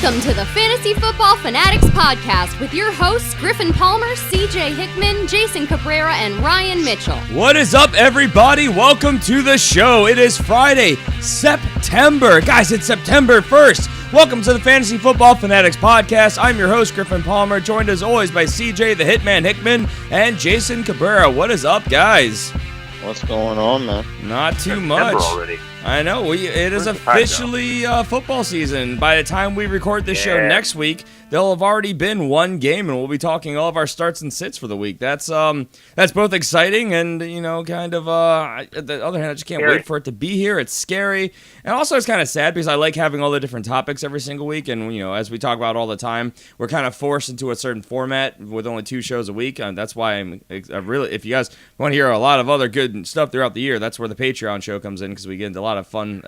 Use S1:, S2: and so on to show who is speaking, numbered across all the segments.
S1: Welcome to the Fantasy Football Fanatics podcast with your hosts Griffin Palmer, CJ Hickman, Jason Cabrera, and Ryan Mitchell.
S2: What is up, everybody? Welcome to the show. It is Friday, September. Guys, it's September 1st. Welcome to the Fantasy Football Fanatics podcast. I'm your host, Griffin Palmer, joined as always by CJ the Hitman Hickman and Jason Cabrera. What is up, guys?
S3: What's going on, man?
S2: Not too much.
S4: Already.
S2: I know. It is officially football season. By the time we record this show next week, there'll have already been one game, and we'll be talking all of our starts and sits for the week. That's both exciting and, kind of, on the other hand, I just can't wait for it to be here. It's scary. And also it's kind of sad because I like having all the different topics every single week. And, as we talk about all the time, we're kind of forced into a certain format with only 2 shows a week. And that's why I really, if you guys want to hear a lot of other good stuff throughout the year, that's where the Patreon show comes in because we get into a lot of fun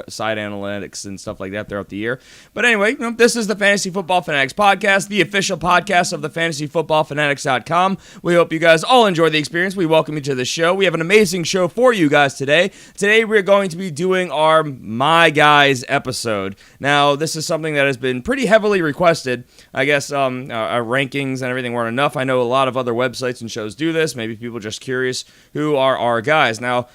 S2: side analytics and stuff like that throughout the year. But anyway, this is the Fantasy Football Fanatics podcast, the official podcast of the fantasyfootballfanatics.com. We hope you guys all enjoy the experience. We welcome you to the show. We have an amazing show for you guys today. Today we're going to be doing our My Guys episode. Now, this is something that has been pretty heavily requested. I guess our rankings and everything weren't enough. I know a lot of other websites and shows do this. Maybe people are just curious who are our guys. Now,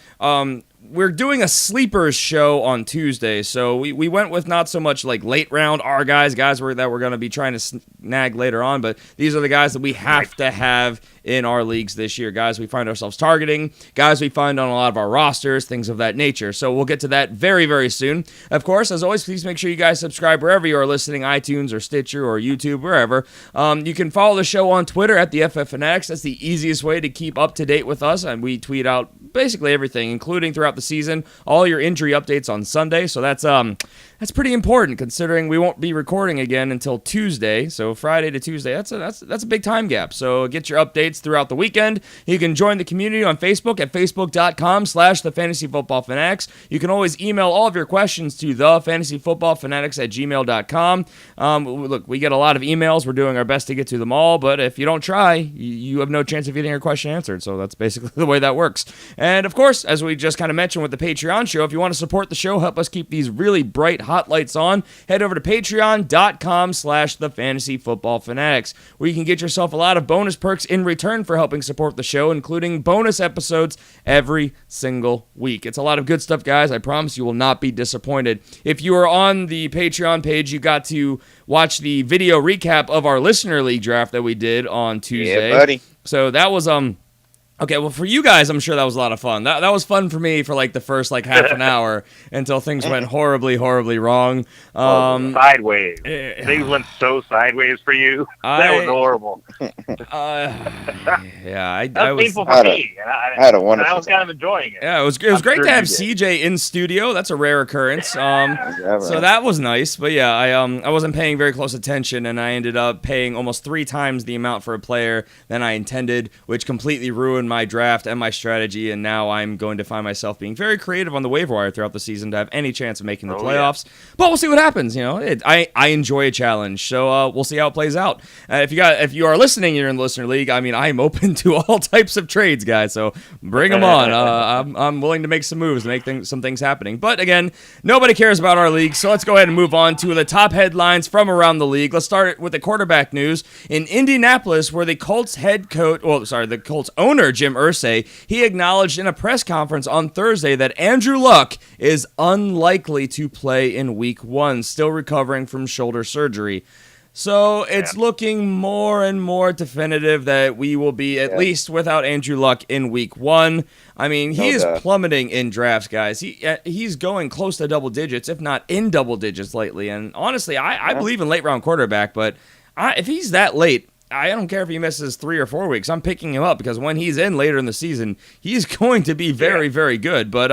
S2: we're doing a sleepers show on Tuesday, so we went with not so much like late round our guys that we're going to be trying to snag later on, but these are the guys that we have to have in our leagues this year. Guys we find ourselves targeting, guys we find on a lot of our rosters, things of that nature. So we'll get to that very, very soon. Of course, as always, please make sure you guys subscribe wherever you are listening, iTunes or Stitcher or YouTube, wherever. You can follow the show on Twitter at the FF Fanatics. That's the easiest way to keep up to date with us, and we tweet out basically everything, including throughout the season, all your injury updates on Sunday. So that's pretty important considering we won't be recording again until Tuesday. So Friday to Tuesday, that's a big time gap. So get your updates throughout the weekend. You can join the community on Facebook at facebook.com/thefantasyfootballfanatics. You can always email all of your questions to thefantasyfootballfanatics@gmail.com. Look, we get a lot of emails. We're doing our best to get to them all, but if you don't try, you have no chance of getting your question answered. So that's basically the way that works. And of course, as we just kind of mentioned with the Patreon show, if you want to support the show, help us keep these really bright hot lights on, head over to patreon.com/thefantasyfootballfanatics, where you can get yourself a lot of bonus perks in return for helping support the show, including bonus episodes every single week. It's a lot of good stuff, guys. I promise you will not be disappointed. If you are on the Patreon page, you got to watch the video recap of our Listener League draft that we did on Tuesday.
S3: Yeah, buddy.
S2: So that was okay, well, for you guys, I'm sure that was a lot of fun. That was fun for me for the first half an hour until things went horribly, horribly wrong.
S4: Sideways. Things went so sideways for you. That was horrible.
S2: Yeah,
S4: that was painful for me.
S3: I had a wonderful
S4: I was kind of enjoying it.
S2: Yeah, it was great to have CJ in studio. That's a rare occurrence. So that was nice. But yeah, I wasn't paying very close attention, and I ended up paying almost 3 times the amount for a player than I intended, which completely ruined my draft and my strategy, and now I'm going to find myself being very creative on the waiver wire throughout the season to have any chance of making the playoffs. Yeah. But we'll see what happens. I enjoy a challenge, so we'll see how it plays out. If you are listening, you're in the Listener League. I mean, I'm open to all types of trades, guys. So bring them on. I'm willing to make some moves, make some things happening. But again, nobody cares about our league, so let's go ahead and move on to the top headlines from around the league. Let's start with the quarterback news in Indianapolis, where the Colts the Colts owner Jim Irsay, he acknowledged in a press conference on Thursday that Andrew Luck is unlikely to play in Week 1, still recovering from shoulder surgery. So it's looking more and more definitive that we will be at least without Andrew Luck in Week 1. I mean, he is plummeting in drafts, guys. He's going close to double digits, if not in double digits lately. And honestly, I believe in late round quarterback, but if he's that late, I don't care if he misses 3 or 4 weeks. I'm picking him up because when he's in later in the season, he's going to be very, very good. But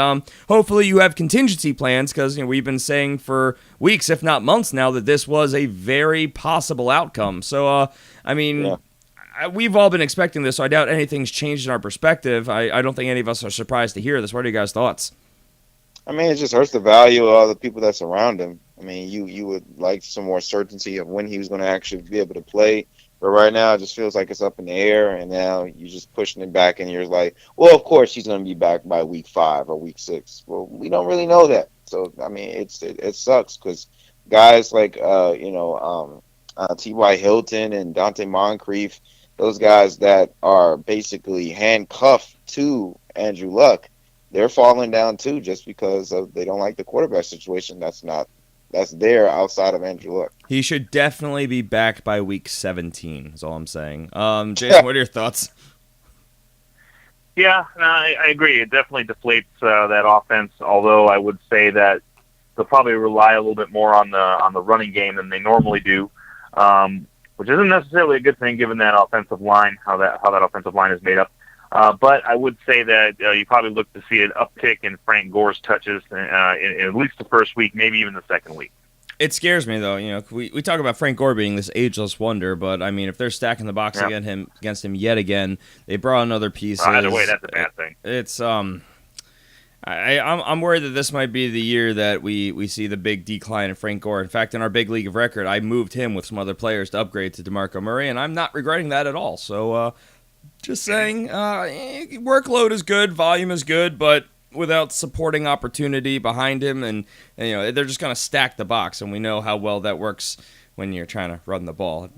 S2: hopefully you have contingency plans because we've been saying for weeks, if not months now, that this was a very possible outcome. So, we've all been expecting this, so I doubt anything's changed in our perspective. I don't think any of us are surprised to hear this. What are you guys' thoughts?
S3: I mean, it just hurts the value of all the people that surround him. I mean, you would like some more certainty of when he was going to actually be able to play. But right now, it just feels like it's up in the air, and now you're just pushing it back, and you're like, well, of course he's going to be back by week 5 or week 6. Well, we don't really know that. So, I mean, it sucks because guys like T.Y. Hilton and Dante Moncrief, those guys that are basically handcuffed to Andrew Luck, they're falling down too just because they don't like the quarterback situation that's there outside of Andrew Luck.
S2: He should definitely be back by week 17, is all I'm saying. Jason, what are your thoughts?
S4: Yeah, no, I agree. It definitely deflates that offense, although I would say that they'll probably rely a little bit more on the running game than they normally do, which isn't necessarily a good thing given that offensive line, how that offensive line is made up. But I would say that you probably look to see an uptick in Frank Gore's touches in at least the first week, maybe even the second week.
S2: It scares me, though. We talk about Frank Gore being this ageless wonder, but, I mean, if they're stacking the box against him yet again, they brought in other pieces.
S4: Either way, that's a bad thing.
S2: It's, I'm worried that this might be the year that we see the big decline in Frank Gore. In fact, in our big league of record, I moved him with some other players to upgrade to DeMarco Murray, and I'm not regretting that at all. So, just saying, workload is good, volume is good, but without supporting opportunity behind him, and they're just going to stack the box, and we know how well that works when you're trying to run the ball. It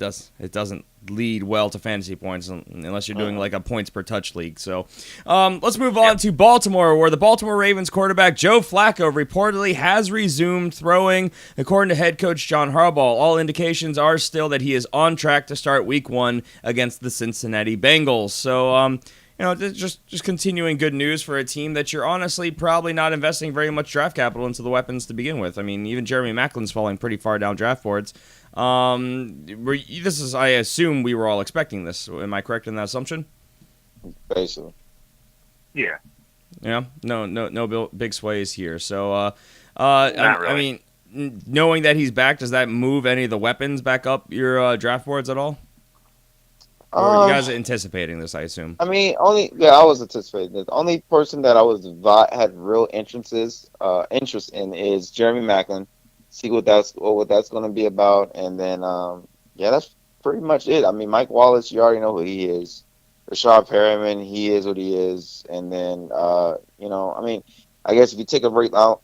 S2: doesn't lead well to fantasy points unless you're doing like a points per touch league. So let's move on to Baltimore, where the Baltimore Ravens quarterback Joe Flacco reportedly has resumed throwing. According to head coach John Harbaugh, all indications are still that he is on track to start week 1 against the Cincinnati Bengals. So just continuing good news for a team that you're honestly probably not investing very much draft capital into the weapons to begin with. I mean, even Jeremy Maclin's falling pretty far down draft boards. I assume we were all expecting this. Am I correct in that assumption?
S3: Basically.
S4: Yeah.
S2: Yeah. No big sways here. So,
S4: Not really.
S2: I mean, knowing that he's back, does that move any of the weapons back up your draft boards at all? Or are you guys anticipating this, I assume?
S3: I mean, I was anticipating this. The only person that I had real interest in is Jeremy Maclin. See what that's going to be about, and then that's pretty much it. I mean, Mike Wallace, you already know who he is. Rashad Perriman, he is what he is, and then I mean, I guess if you take a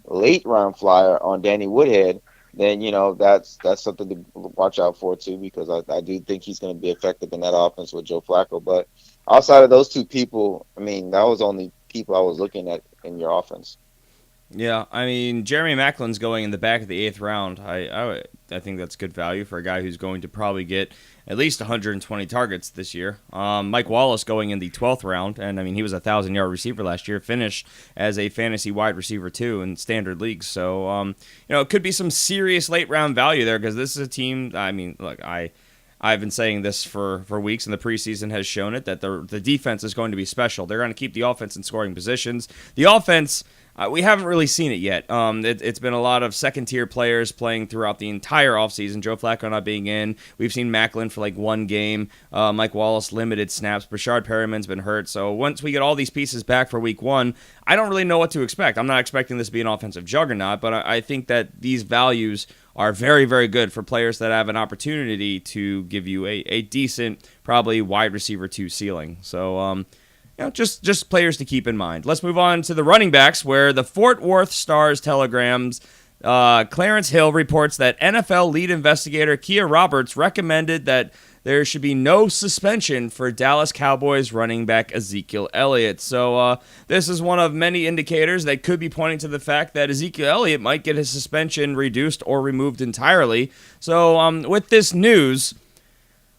S3: late round flyer on Danny Woodhead, then that's something to watch out for too, because I do think he's going to be effective in that offense with Joe Flacco. But outside of those two people, I mean, that was only people I was looking at in your offense.
S2: Yeah, I mean, Jeremy Maclin's going in the back of the 8th round. I think that's good value for a guy who's going to probably get at least 120 targets this year. Mike Wallace going in the 12th round, and I mean, he was a 1,000-yard receiver last year, finished as a fantasy wide receiver too in standard leagues. So, it could be some serious late round value there, because this is a team. I mean, look, I've been saying this for weeks, and the preseason has shown it, that the defense is going to be special. They're going to keep the offense in scoring positions. The offense, we haven't really seen it yet. It's been a lot of second-tier players playing throughout the entire offseason, Joe Flacco not being in. We've seen Maclin for like one game. Mike Wallace, limited snaps. Rashad Perriman's been hurt. So once we get all these pieces back for week 1, I don't really know what to expect. I'm not expecting this to be an offensive juggernaut, but I think that these values are very, very good for players that have an opportunity to give you a decent, probably wide receiver 2 ceiling. So, just players to keep in mind. Let's move on to the running backs, where the Fort Worth Star-Telegrams' Clarence Hill reports that NFL lead investigator Kia Roberts recommended that there should be no suspension for Dallas Cowboys running back Ezekiel Elliott. So this is one of many indicators that could be pointing to the fact that Ezekiel Elliott might get his suspension reduced or removed entirely. So with this news,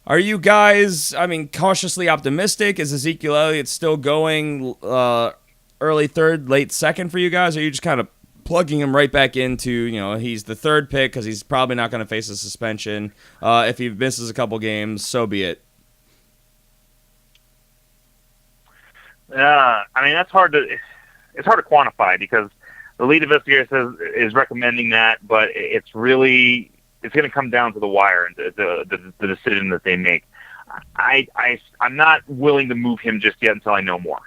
S2: are you guys, cautiously optimistic? Is Ezekiel Elliott still going early 3rd, late 2nd for you guys? Or are you just kind of plugging him right back into, he's the 3rd pick because he's probably not going to face a suspension. If he misses a couple games, so be it.
S4: That's hard to quantify, because the lead investigator is recommending that, but it's going to come down to the wire and the decision that they make. I'm not willing to move him just yet until I know more.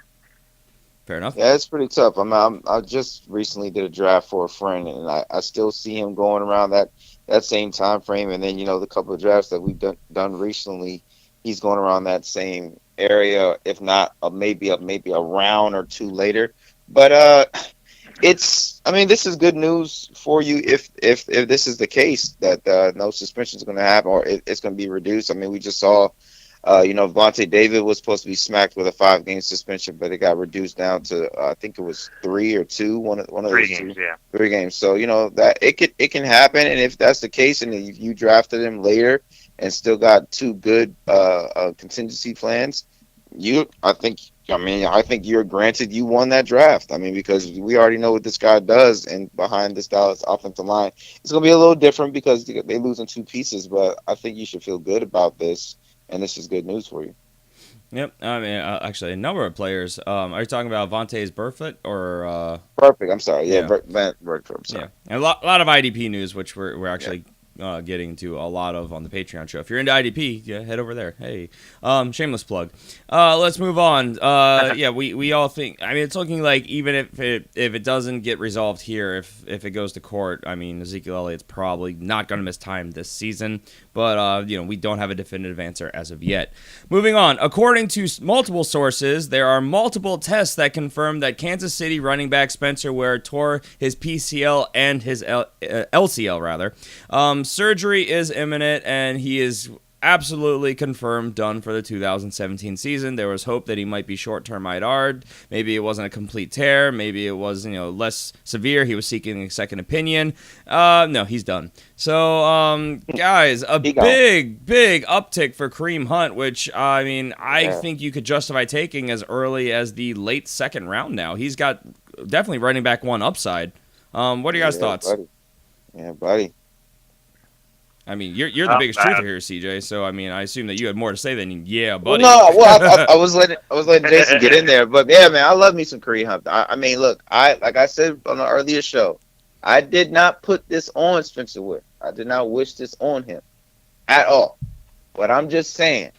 S2: Fair enough.
S3: Yeah, it's pretty tough. I just recently did a draft for a friend, and I still see him going around that same time frame. And then the couple of drafts that we've done recently, he's going around that same area, if not maybe a round or 2 later. But I mean, this is good news for you if this is the case that no suspension is going to happen or it's going to be reduced. I mean, we just saw, Vontae David was supposed to be smacked with a 5-game suspension, but it got reduced down to I think it was 3 or 2, one of those
S4: 3 games,
S3: two,
S4: yeah,
S3: 3 games. So that it can happen, and if that's the case, and if you drafted him later and still got 2 good contingency plans, I think you're granted you won that draft. I mean, because we already know what this guy does, and behind this Dallas offensive line, it's going to be a little different because they lose in 2 pieces. But I think you should feel good about this, and this is good news for you.
S2: Yep. I mean, actually, a number of players. Are you talking about Vontae's Burfict or?
S3: Perfect. I'm sorry. Yeah,
S2: yeah.
S3: Burfict. I'm sorry.
S2: Yeah, and a lot of IDP news, which we're actually. Getting to a lot of on the Patreon show. If you're into IDP, head over there. Hey, shameless plug. Let's move on. We all think. I mean, it's looking like even if it doesn't get resolved here, if it goes to court, I mean, Ezekiel Elliott's probably not going to miss time this season. But we don't have a definitive answer as of yet. Moving on. According to multiple sources, there are multiple tests that confirm that Kansas City running back Spencer Ware tore his PCL and his LCL rather. Surgery is imminent, and he is absolutely confirmed done for the 2017 season. There was hope that he might be short-term IR'd. Maybe it wasn't a complete tear. Maybe it was less severe. He was seeking a second opinion. No, he's done. So, guys, a big uptick for Kareem Hunt, which, I mean, I think you could justify taking as early as the late second round now. He's got definitely running back 1 upside. What are your guys' thoughts?
S3: Buddy. Yeah, buddy.
S2: I mean, you're the biggest truther here, CJ. So I mean, I assume that you had more to say than buddy.
S3: I was letting Jason get in there, but yeah, man, I love me some Kareem Hunt. I mean, look, like I said on the earlier show, I did not put this on Spencer Ware. I did not wish this on him at all. But I'm just saying,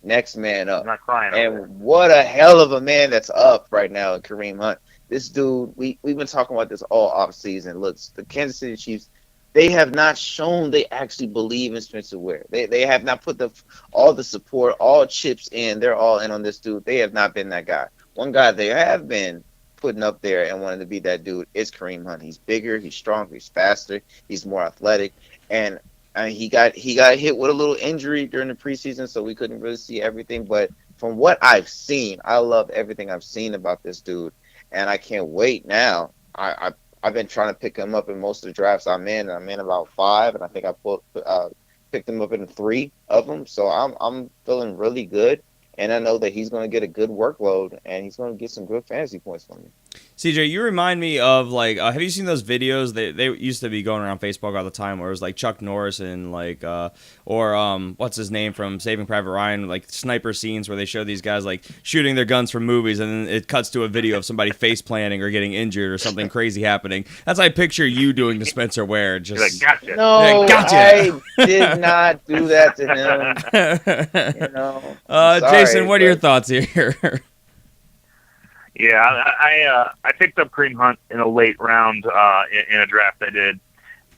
S3: next man up.
S4: I'm not crying.
S3: And what a hell of a man that's up right now in Kareem Hunt. This dude, we've been talking about this all off season. Look, the Kansas City Chiefs. They have not shown they actually believe in Spencer Ware. They have not put all the support, all chips in. They're all in on this dude. They have not been that guy. One guy they have been putting up there and wanting to be that dude is Kareem Hunt. He's bigger, he's stronger, he's faster, he's more athletic, and he got hit with a little injury during the preseason, so we couldn't really see everything. But from what I've seen, I love everything I've seen about this dude, and I can't wait now. I've been trying to pick him up in most of the drafts I'm in. I'm in about 5, and I think I picked him up in 3 of them. So I'm feeling really good, and I know that he's going to get a good workload, and he's going to get some good fantasy points from me.
S2: CJ, you remind me of have you seen those videos? They used to be going around Facebook all the time, where it was like Chuck Norris and what's his name from Saving Private Ryan, like sniper scenes where they show these guys like shooting their guns from movies, and then it cuts to a video of somebody face planting or getting injured or something crazy happening. That's how I picture you doing to Spencer Ware. Just
S4: gotcha.
S3: No,
S2: gotcha.
S3: I did not do that to him.
S2: Jason, what are your thoughts here?
S4: Yeah, I picked up Kareem Hunt in a late round in a draft I did,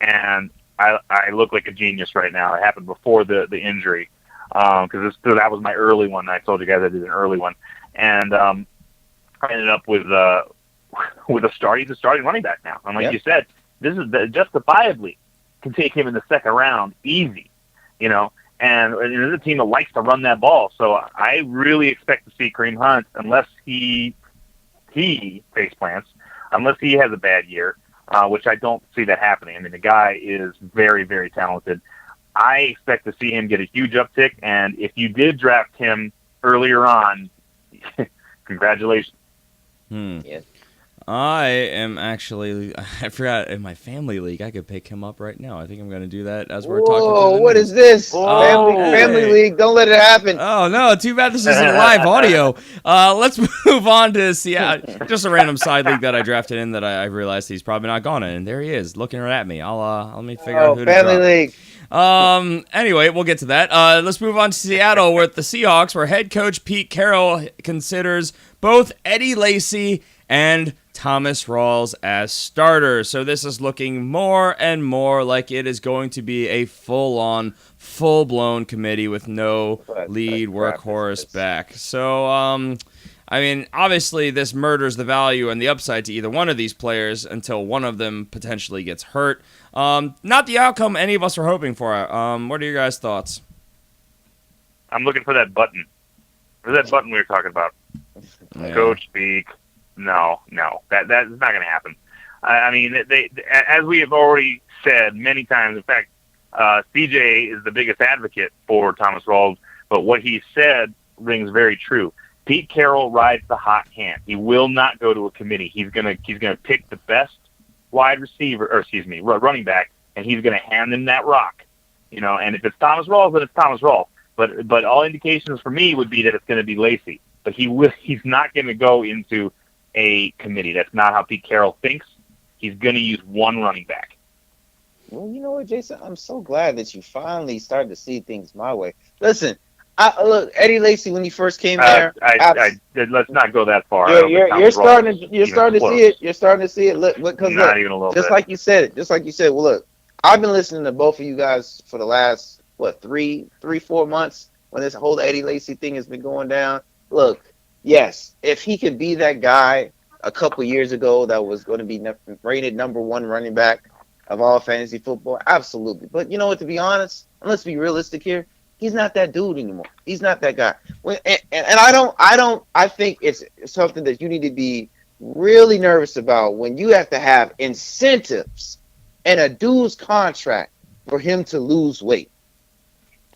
S4: and I look like a genius right now. It happened before the injury, because that was my early one. I told you guys I did an early one, and I ended up with a starting running back now. And like you said, this is justifiably can take him in the second round easy, And there's a team that likes to run that ball, so I really expect to see Kareem Hunt unless he face plants, unless he has a bad year, which I don't see that happening. I mean, the guy is very, very talented. I expect to see him get a huge uptick, and if you did draft him earlier on, congratulations.
S3: Yes.
S2: I am actually, I forgot, in my family league, I could pick him up right now. I think I'm going to do that as we're talking.
S3: Whoa, what is this? Family league, don't let it happen.
S2: Oh, no, too bad this isn't live audio. Let's move on to Seattle. Just a random side league that I drafted in that I realized he's probably not gone in. And there he is, looking right at me. Let me figure out who to drop.
S3: Family league.
S2: Anyway, we'll get to that. Let's move on to Seattle with the Seahawks, where head coach Pete Carroll considers both Eddie Lacy and Thomas Rawls as starters. So this is looking more and more like it is going to be a full-on, full-blown committee with no lead workhorse back. So, I mean, obviously this murders the value and the upside to either one of these players until one of them potentially gets hurt. Not the outcome any of us were hoping for. What are your guys' thoughts?
S4: I'm looking for that button. Where's that button we were talking about?
S2: Yeah.
S4: Coach speak. No. That's not going to happen. I mean, they, as we have already said many times, in fact, CJ is the biggest advocate for Thomas Rawls, but what he said rings very true. Pete Carroll rides the hot hand. He will not go to a committee. He's gonna pick the best running back, and he's gonna hand him that rock. And if it's Thomas Rawls, then it's Thomas Rawls. But all indications for me would be that it's gonna be Lacey. But he's not gonna go into a committee. That's not how Pete Carroll thinks. He's gonna use one running back.
S3: Well, you know what, Jason? I'm so glad that you finally started to see things my way. Listen, look, Eddie Lacy when he first came there.
S4: Let's not go that far.
S3: You're starting to see it. You're starting to see it. Look, because
S4: not even a little
S3: just
S4: bit.
S3: like you said. Well, look, I've been listening to both of you guys for the last 4 months when this whole Eddie Lacy thing has been going down. Look, yes, if he could be that guy a couple years ago that was going to be rated number 1 running back of all fantasy football, absolutely. But you know what? To be honest, and let's be realistic here, he's not that dude anymore. He's not that guy. I think it's something that you need to be really nervous about when you have to have incentives and a dude's contract for him to lose weight.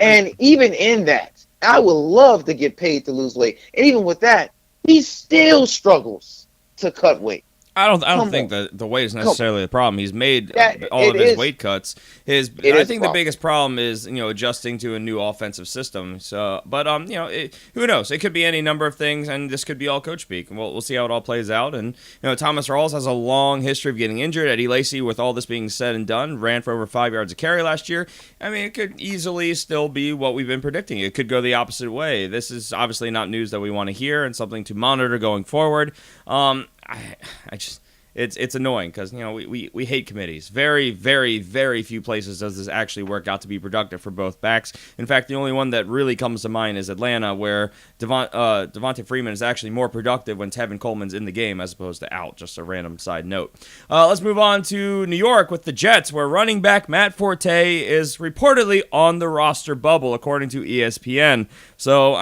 S3: And even in that, I would love to get paid to lose weight. And even with that, he still struggles to cut weight.
S2: I don't think that the weight is necessarily the problem. He's made all of his weight cuts. I think the biggest problem is adjusting to a new offensive system. So, but who knows? It could be any number of things, and this could be all coach speak. We'll see how it all plays out. And Thomas Rawls has a long history of getting injured. Eddie Lacy, with all this being said and done, ran for over 5 yards a carry last year. I mean, it could easily still be what we've been predicting. It could go the opposite way. This is obviously not news that we want to hear, and something to monitor going forward. It's annoying because we hate committees. Very, very, very few places does this actually work out to be productive for both backs. In fact, the only one that really comes to mind is Atlanta, where Devontae Freeman is actually more productive when Tevin Coleman's in the game as opposed to out. Just a random side note. Let's move on to New York with the Jets, where running back Matt Forte is reportedly on the roster bubble, according to ESPN. So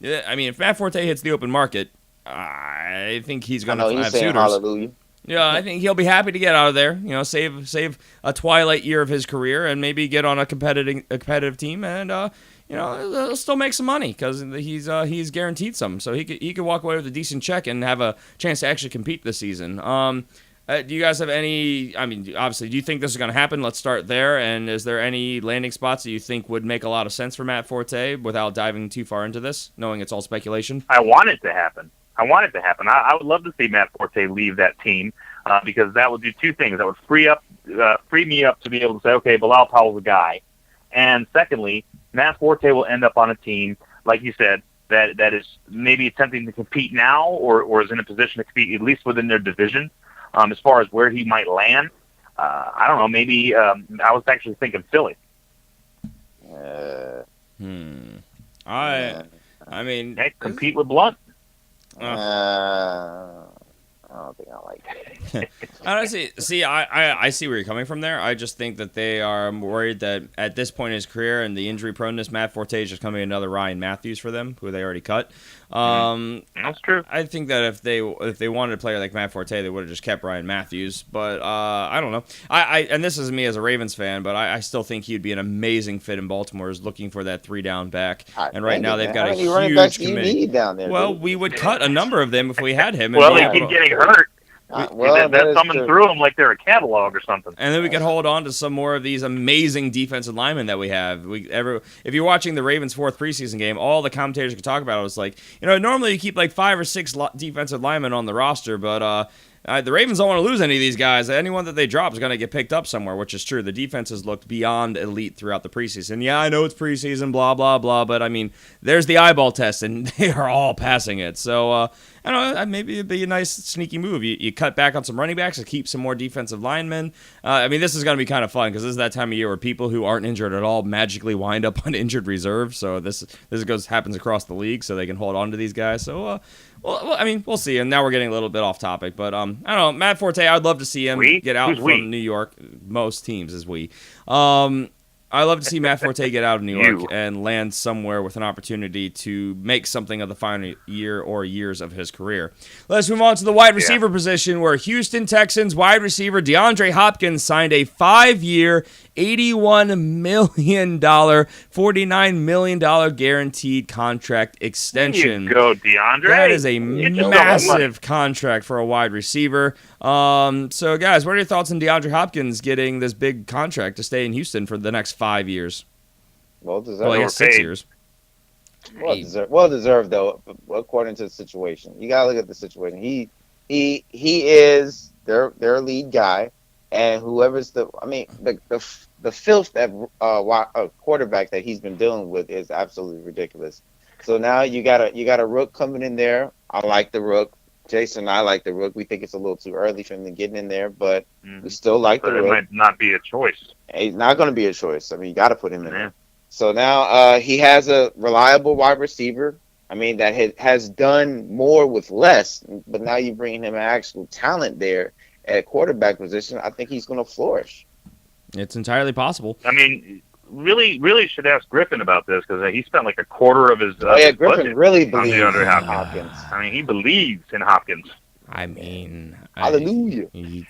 S2: if Matt Forte hits the open market, I think he's going to have suitors.
S3: Hallelujah.
S2: Yeah, I think he'll be happy to get out of there. Save a twilight year of his career and maybe get on a competitive team, and he'll still make some money because he's guaranteed some. So he could walk away with a decent check and have a chance to actually compete this season. Do you guys have any? I mean, obviously, do you think this is going to happen? Let's start there. And is there any landing spots that you think would make a lot of sense for Matt Forte without diving too far into this, knowing it's all speculation?
S4: I want it to happen. I would love to see Matt Forte leave that team because that would do two things. That would free me up to be able to say, okay, Bilal Powell's the guy. And secondly, Matt Forte will end up on a team, like you said, that is maybe attempting to compete now or is in a position to compete at least within their division. As far as where he might land, I don't know. Maybe I was actually thinking Philly.
S2: I mean,
S4: compete with Blunt.
S3: I don't think I like that.
S2: Honestly, I see where you're coming from there. I just think that they are worried that at this point in his career and the injury proneness, Matt Forte is just coming another Ryan Matthews for them, who they already cut.
S4: That's true.
S2: I think that if they wanted a player like Matt Forte, they would have just kept Ryan Matthews. But I don't know. And this is me as a Ravens fan, but I still think he'd be an amazing fit in Baltimore. Is looking for that 3-down back, and right now they've got a huge committee
S3: down there.
S2: Well, we would cut a number of them if we had him.
S4: Well, they keep getting hurt. That's coming through them like they're a catalog or something.
S2: And then we could hold on to some more of these amazing defensive linemen that we have. If you're watching the Ravens' 4th preseason game, all the commentators could talk about it was like, normally you keep like 5 or 6 defensive linemen on the roster, but the Ravens don't want to lose any of these guys. Anyone that they drop is going to get picked up somewhere, which is true. The defense has looked beyond elite throughout the preseason. Yeah, I know it's preseason, blah, blah, blah, but, I mean, there's the eyeball test, and they are all passing it. So, I don't know, maybe it'd be a nice sneaky move. You cut back on some running backs to keep some more defensive linemen. I mean, this is going to be kind of fun because this is that time of year where people who aren't injured at all magically wind up on injured reserve. So this happens across the league, so they can hold on to these guys. So, well, I mean, we'll see. And now we're getting a little bit off topic, but I don't know. Matt Forte, I'd love to see him get out from New York. Most teams is we. I love to see Matt Forte get out of New York and land somewhere with an opportunity to make something of the final year or years of his career. Let's move on to the wide receiver position, where Houston Texans wide receiver DeAndre Hopkins signed a 5-year, $81 million, $49 million guaranteed contract extension.
S4: There you go, DeAndre.
S2: That is a massive contract for a wide receiver. So, guys, what are your thoughts on DeAndre Hopkins getting this big contract to stay in Houston for the next 5 years?
S3: Well deserved.
S2: Well, I guess 6 years.
S3: Well deserved, though, according to the situation. You gotta look at the situation. He is their lead guy, and whoever's the filth that quarterback that he's been dealing with is absolutely ridiculous. So now you got a rook coming in there. I like the rook. Jason and I like the rook. We think it's a little too early for him to get in there, but we still like the rook.
S4: It might not be a choice.
S3: It's not going to be a choice. I mean, you got to put him in there. So now he has a reliable wide receiver. I mean, that has done more with less, but now you bring him an actual talent there at quarterback position. I think he's going to flourish.
S2: It's entirely possible.
S4: I mean, really should ask Griffin about this because he spent like a quarter of his
S3: Griffin
S4: budget
S3: really believes
S4: in
S3: Hopkins.
S4: I mean, he believes in Hopkins.
S2: I mean,
S3: hallelujah.
S2: He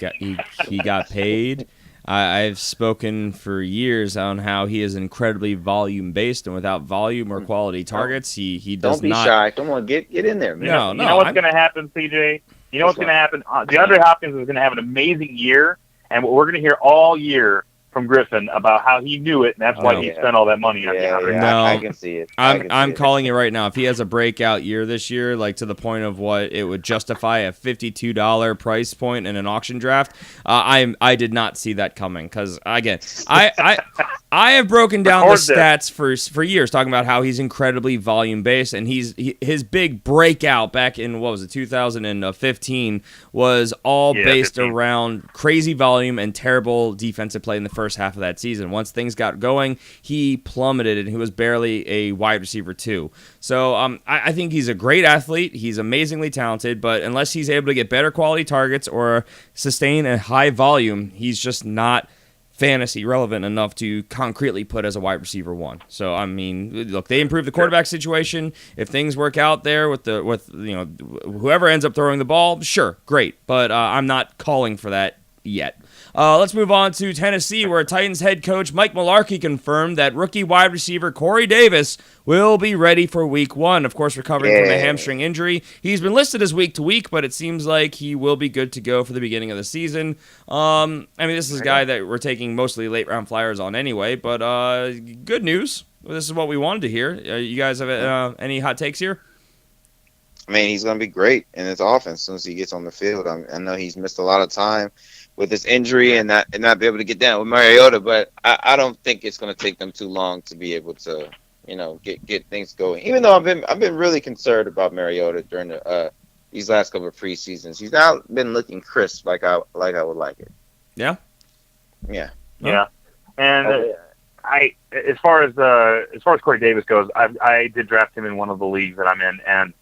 S2: got paid. I've spoken for years on how he is incredibly volume based, and without volume or quality targets, he does not.
S3: Don't be shy. Come on, get in there, man.
S4: You know what's going to happen, CJ? You know what's going to happen? DeAndre Hopkins is going to have an amazing year, and what we're going to hear all year from Griffin about how he knew it, and that's why he spent all that money on DeAndre.
S2: No,
S3: I can see it.
S2: I'm calling it right now. If he has a breakout year this year, like to the point of what it would justify a $52 price point in an auction draft, I did not see that coming. Because again, I have broken down the stats for years, talking about how he's incredibly volume based, and his big breakout back in 2015 was all based around crazy volume and terrible defensive play in the first half of that season. Once things got going, he plummeted, and he was barely a wide receiver too. So I think he's a great athlete. He's amazingly talented, but unless he's able to get better quality targets or sustain a high volume, he's just not fantasy relevant enough to concretely put as a wide receiver one. So I mean, look, they improved the quarterback situation. If things work out there with whoever ends up throwing the ball, sure, great. But I'm not calling for that yet. Let's move on to Tennessee, where Titans head coach Mike Mularkey confirmed that rookie wide receiver Corey Davis will be ready for Week 1. Of course, recovering from a hamstring injury. He's been listed as week to week, but it seems like he will be good to go for the beginning of the season. I mean, this is a guy that we're taking mostly late-round flyers on anyway, but good news. This is what we wanted to hear. You guys have any hot takes here?
S3: I mean, he's going to be great in his offense as soon as he gets on the field. I know he's missed a lot of time with this injury and not be able to get down with Mariota, but I don't think it's going to take them too long to be able to, get things going. Even though I've been really concerned about Mariota during these last couple of preseasons. He's now been looking crisp like I would like it.
S2: Yeah.
S3: Yeah.
S4: Yeah. And as far as Corey Davis goes, I did draft him in one of the leagues that I'm in, and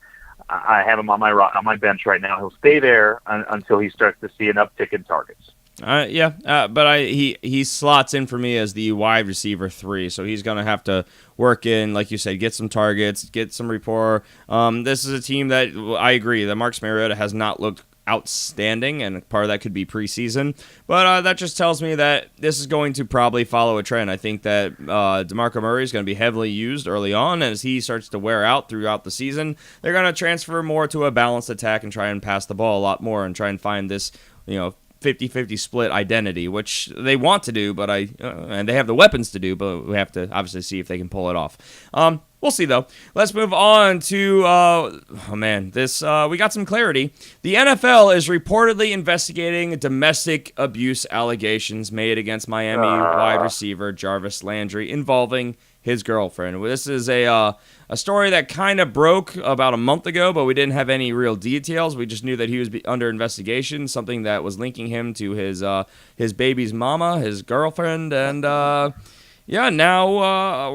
S4: I have him on my bench right now. He'll stay there until he starts to see an uptick in targets.
S2: But he slots in for me as the wide receiver 3, so he's going to have to work in, like you said, get some targets, get some rapport. This is a team that I agree that Marcus Mariota has not looked outstanding, and part of that could be preseason, but that just tells me that this is going to probably follow a trend. I think that DeMarco Murray is going to be heavily used early on. As he starts to wear out throughout the season, they're going to transfer more to a balanced attack and try and pass the ball a lot more and try and find this 50-50 split identity, which they want to do, but and they have the weapons to do, but we have to obviously see if they can pull it off. We'll see, though. Let's move on to, we got some clarity. The NFL is reportedly investigating domestic abuse allegations made against Miami wide receiver Jarvis Landry involving his girlfriend. This is a story that kind of broke about a month ago, but we didn't have any real details. We just knew that he was under investigation, something that was linking him to his baby's mama, his girlfriend, and... Yeah, now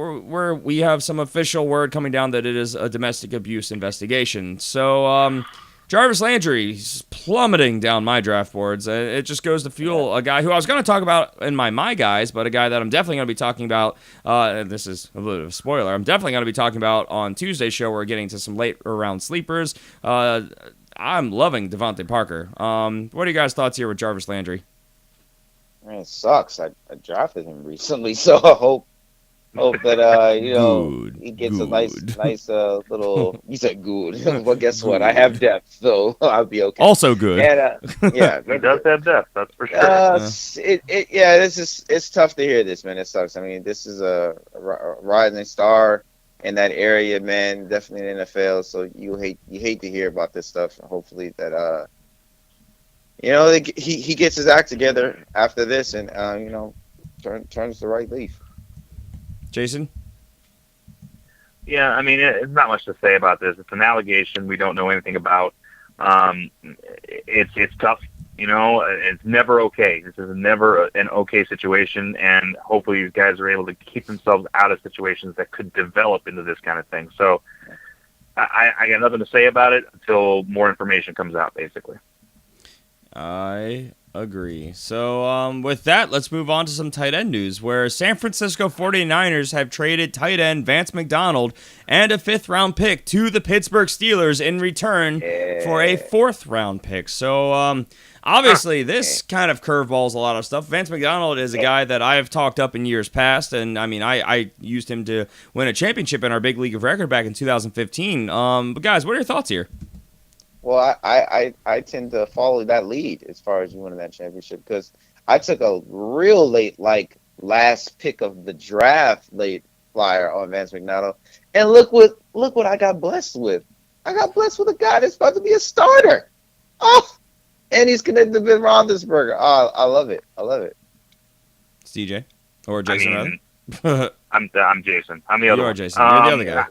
S2: we have some official word coming down that it is a domestic abuse investigation. So Jarvis Landry is plummeting down my draft boards. It just goes to fuel a guy who I was going to talk about in my guys, but a guy that I'm definitely going to be talking about, and this is a little bit of a spoiler, I'm definitely going to be talking about on Tuesday's show. We're getting to some late round sleepers. I'm loving Devontae Parker. What are you guys' thoughts here with Jarvis Landry?
S3: Man, it sucks. I drafted him recently, so I hope that he gets a nice little. You said good. Well, guess what? I have depth, so I'll be okay.
S2: Also good.
S3: And yeah,
S4: he does have depth. That's for sure.
S3: It's tough to hear this, man. It sucks. I mean, this is a rising star in that area, man. Definitely in the NFL. So you hate to hear about this stuff. Hopefully that he gets his act together after this, and turns the right leaf.
S2: Jason?
S4: Yeah, I mean, it's not much to say about this. It's an allegation we don't know anything about. It's tough. It's never okay. This is never an okay situation, and hopefully these guys are able to keep themselves out of situations that could develop into this kind of thing. So I got nothing to say about it until more information comes out, basically.
S2: I agree. So with that, let's move on to some tight end news, where San Francisco 49ers have traded tight end Vance McDonald and a 5th-round pick to the Pittsburgh Steelers in return for a 4th-round pick. So obviously this kind of curveballs a lot of stuff. Vance McDonald is a guy that I have talked up in years past, and I mean, I used him to win a championship in our big league of record back in 2015. But guys, what are your thoughts here?
S3: Well, I tend to follow that lead as far as you winning that championship, because I took a real late, last pick of the draft late flyer on Vance McDonald, and look what I got blessed with. I got blessed with a guy that's about to be a starter. Oh, and he's connected to Ben Roethlisberger. Oh, I love it.
S2: It's DJ or Jason,
S4: rather. I'm Jason. I'm the other.
S2: You are Jason. You're the other guy.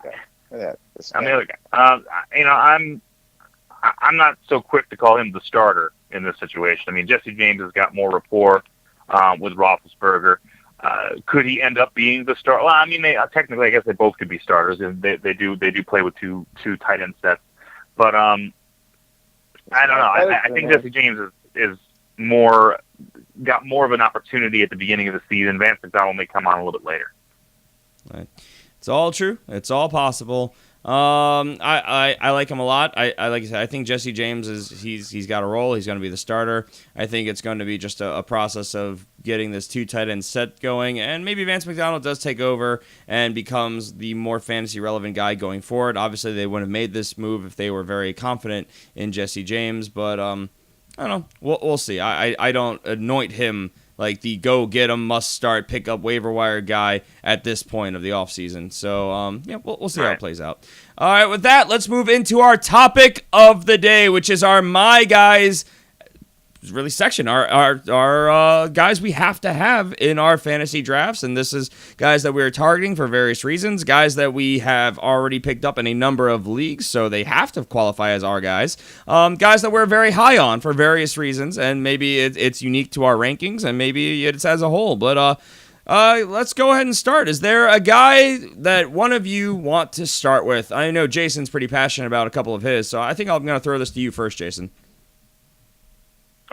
S4: I'm the other guy. I'm not so quick to call him the starter in this situation. I mean, Jesse James has got more rapport with Roethlisberger. Could he end up being the starter? Well, I mean, technically, I guess they both could be starters, and they do play with two tight end sets. But I don't know. I think Jesse James is got more of an opportunity at the beginning of the season. Vance McDonald may come on a little bit later.
S2: Right. It's all true. It's all possible. I like him a lot. Like I said, I think Jesse James he's got a role. He's going to be the starter. I think it's going to be just a process of getting this 2 tight end set going, and maybe Vance McDonald does take over and becomes the more fantasy relevant guy going forward. Obviously, they wouldn't have made this move if they were very confident in Jesse James, but I don't know. We'll see. I don't anoint him like the go get him, must start, pick up waiver wire guy at this point of the offseason. So, we'll see how it plays out. All right, with that, let's move into our topic of the day, which is our My Guys really section, our guys we have to have in our fantasy drafts. And this is guys that we're targeting for various reasons, guys that we have already picked up in a number of leagues, so they have to qualify as our guys. Guys that we're very high on for various reasons, and maybe it's unique to our rankings, and maybe it's as a whole. But let's go ahead and start. Is there a guy that one of you want to start with? I know Jason's pretty passionate about a couple of his, so I think I'm going to throw this to you first, Jason.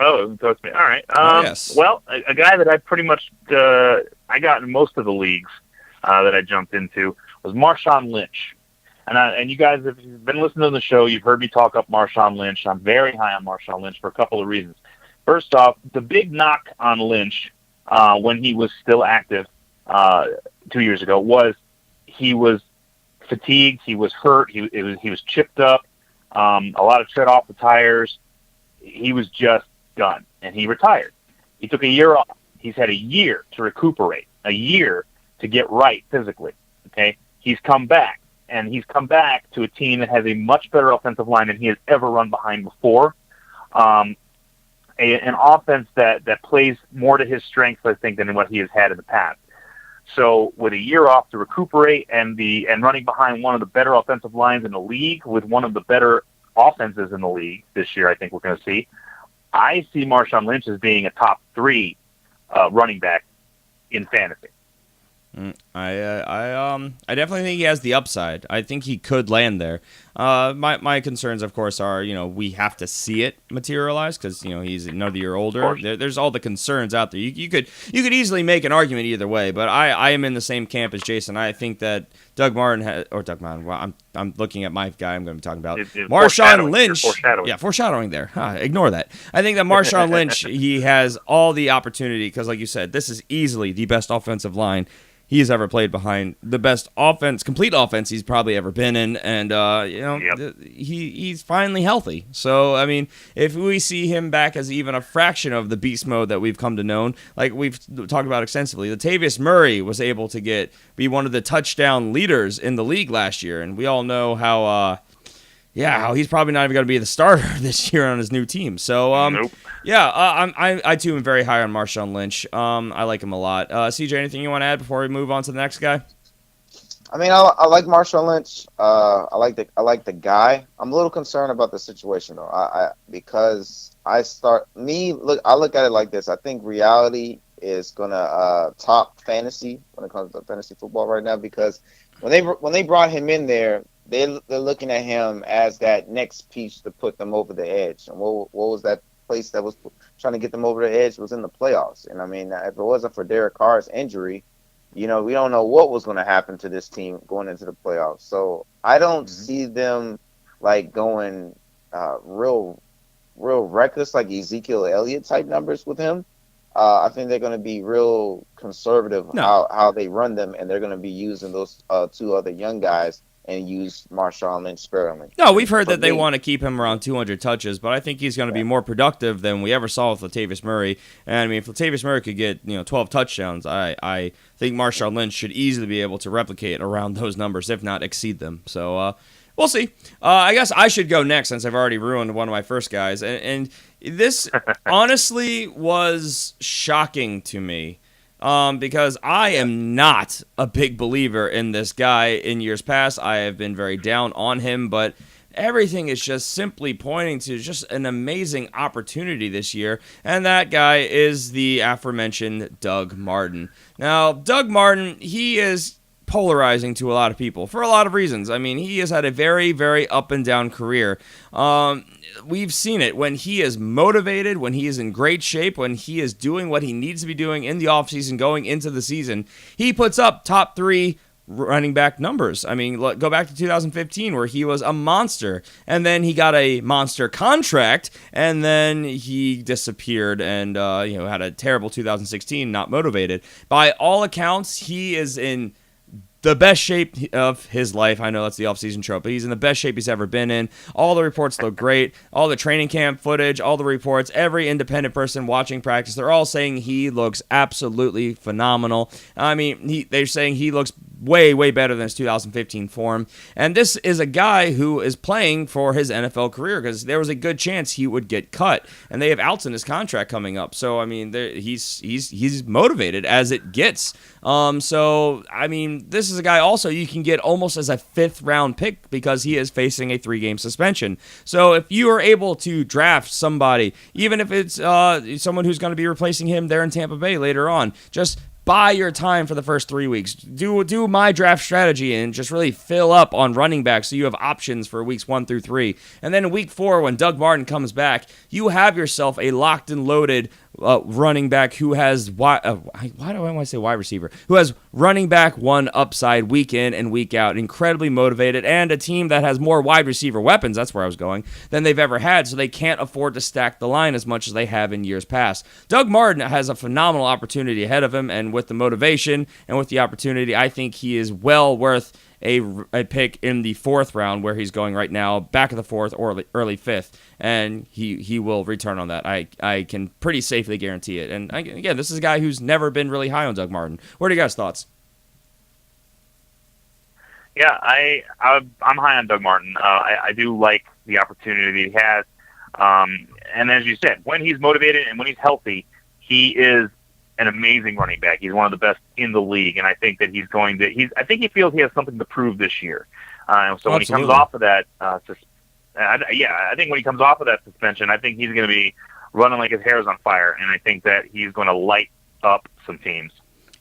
S4: Oh, that's me. All right.
S2: Yes.
S4: Well, a guy that I pretty much I got in most of the leagues that I jumped into was Marshawn Lynch. And you guys, if you've been listening to the show, you've heard me talk up Marshawn Lynch. I'm very high on Marshawn Lynch for a couple of reasons. First off, the big knock on Lynch when he was still active 2 years ago was he was fatigued, he was hurt, he was chipped up, a lot of tread off the tires. He was just done, and he retired. He took a year off. He's had a year to recuperate, a year to get right physically. Okay, he's come back. and he's come back to a team that has a much better offensive line than he has ever run behind before. An offense that plays more to his strengths, I think, than what he has had in the past. So with a year off to recuperate and running behind one of the better offensive lines in the league with one of the better offenses in the league this year, I think we're going to see. I see Marshawn Lynch as being a top 3 running back in fantasy.
S2: I definitely think he has the upside. I think he could land there. My concerns, of course, are we have to see it materialize because he's another year older. There's all the concerns out there. You could easily make an argument either way, but I am in the same camp as Jason. I think that Doug Martin. Well, I'm looking at my guy. I'm going to be talking about Marshawn Lynch. Foreshadowing there. Ignore that. I think that Marshawn Lynch, he has all the opportunity because, like you said, this is easily the best offensive line he's ever played behind, the best complete offense he's probably ever been in, and he's finally healthy. So I mean, if we see him back as even a fraction of the beast mode that we've come to know, like we've talked about extensively, Latavius Murray was able to be one of the touchdown leaders in the league last year, and we all know how he's probably not even going to be the starter this year on his new team. So
S4: Nope.
S2: I too am very high on Marshawn Lynch. I like him a lot. CJ, anything you want to add before we move on to the next guy?
S3: I mean, I like Marshawn Lynch. I like the guy. I'm a little concerned about the situation though. Because I look at it like this. I think reality is gonna top fantasy when it comes to fantasy football right now because when they brought him in there, they're looking at him as that next piece to put them over the edge. And what was that place that was trying to get them over the edge was in the playoffs. And I mean, if it wasn't for Derek Carr's injury, we don't know what was going to happen to this team going into the playoffs. So I don't see them like going real reckless, like Ezekiel Elliott type numbers with him. I think they're going to be real conservative how they run them, and they're going to be using those 2 other young guys and use Marshawn Lynch sparingly.
S2: No, we've heard that they want to keep him around 200 touches, but I think he's going to be more productive than we ever saw with Latavius Murray. And I mean, if Latavius Murray could get 12 touchdowns, I think Marshawn Lynch should easily be able to replicate around those numbers, if not exceed them. So we'll see. I guess I should go next since I've already ruined one of my first guys. And this honestly was shocking to me. Because I am not a big believer in this guy in years past. I have been very down on him, but everything is just simply pointing to just an amazing opportunity this year, and that guy is the aforementioned Doug Martin. Now, Doug Martin, he is polarizing to a lot of people for a lot of reasons. I mean, he has had a very, very up and down career. We've seen it when he is motivated, when he is in great shape, when he is doing what he needs to be doing in the offseason going into the season. He puts up top 3 running back numbers. I mean, go back to 2015 where he was a monster, and then he got a monster contract, and then he disappeared and had a terrible 2016, not motivated. By all accounts, he is in the best shape of his life. I know that's the offseason trope, but he's in the best shape he's ever been in. All the reports look great. All the training camp footage, all the reports, every independent person watching practice, they're all saying he looks absolutely phenomenal. I mean, they're saying he looks way, way better than his 2015 form. And this is a guy who is playing for his NFL career because there was a good chance he would get cut. And they have outs in his contract coming up. So, I mean, he's motivated as it gets. So, I mean, this is a guy also you can get almost as a 5th-round pick because he is facing a 3-game suspension. So, if you are able to draft somebody, even if it's someone who's going to be replacing him there in Tampa Bay later on, just buy your time for the first 3 weeks. Do my draft strategy and just really fill up on running backs so you have options for weeks 1 through 3. And then in week 4, when Doug Martin comes back, you have yourself a locked and loaded running back who has why do I want to say wide receiver? Who has running back 1 upside week in and week out, incredibly motivated, and a team that has more wide receiver weapons, that's where I was going, than they've ever had, so they can't afford to stack the line as much as they have in years past. Doug Martin has a phenomenal opportunity ahead of him, and with the motivation and with the opportunity, I think he is well worth a pick in the 4th round where he's going right now, back of the 4th or early 5th, and he will return on that. I can pretty safely guarantee it. And again, this is a guy who's never been really high on Doug Martin. What are you guys' thoughts?
S4: Yeah, I'm high on Doug Martin. I do like the opportunity he has. And as you said, when he's motivated and when he's healthy, he is an amazing running back. He's one of the best in the league, and I think that I think he feels he has something to prove this year. So when he comes off of that, I think when he comes off of that suspension, I think he's going to be running like his hair's on fire, and I think that he's going to light up some teams.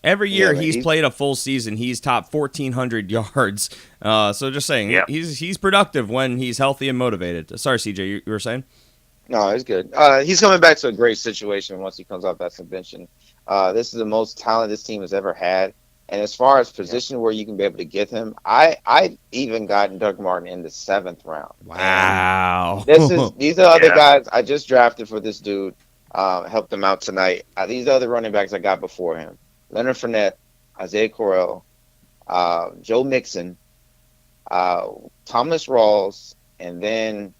S2: Every year he's played a full season, he's topped 1,400 yards. So just saying, he's productive when he's healthy and motivated. Sorry, CJ, you were saying?
S3: No, it's good. He's coming back to a great situation once he comes off that suspension. This is the most talent this team has ever had. And as far as position where you can be able to get him, I even got Doug Martin in the 7th round.
S2: Wow.
S3: These are other guys I just drafted for this dude. Helped him out tonight. These are the running backs I got before him. Leonard Fournette, Isaiah Correll, Joe Mixon, Thomas Rawls, and then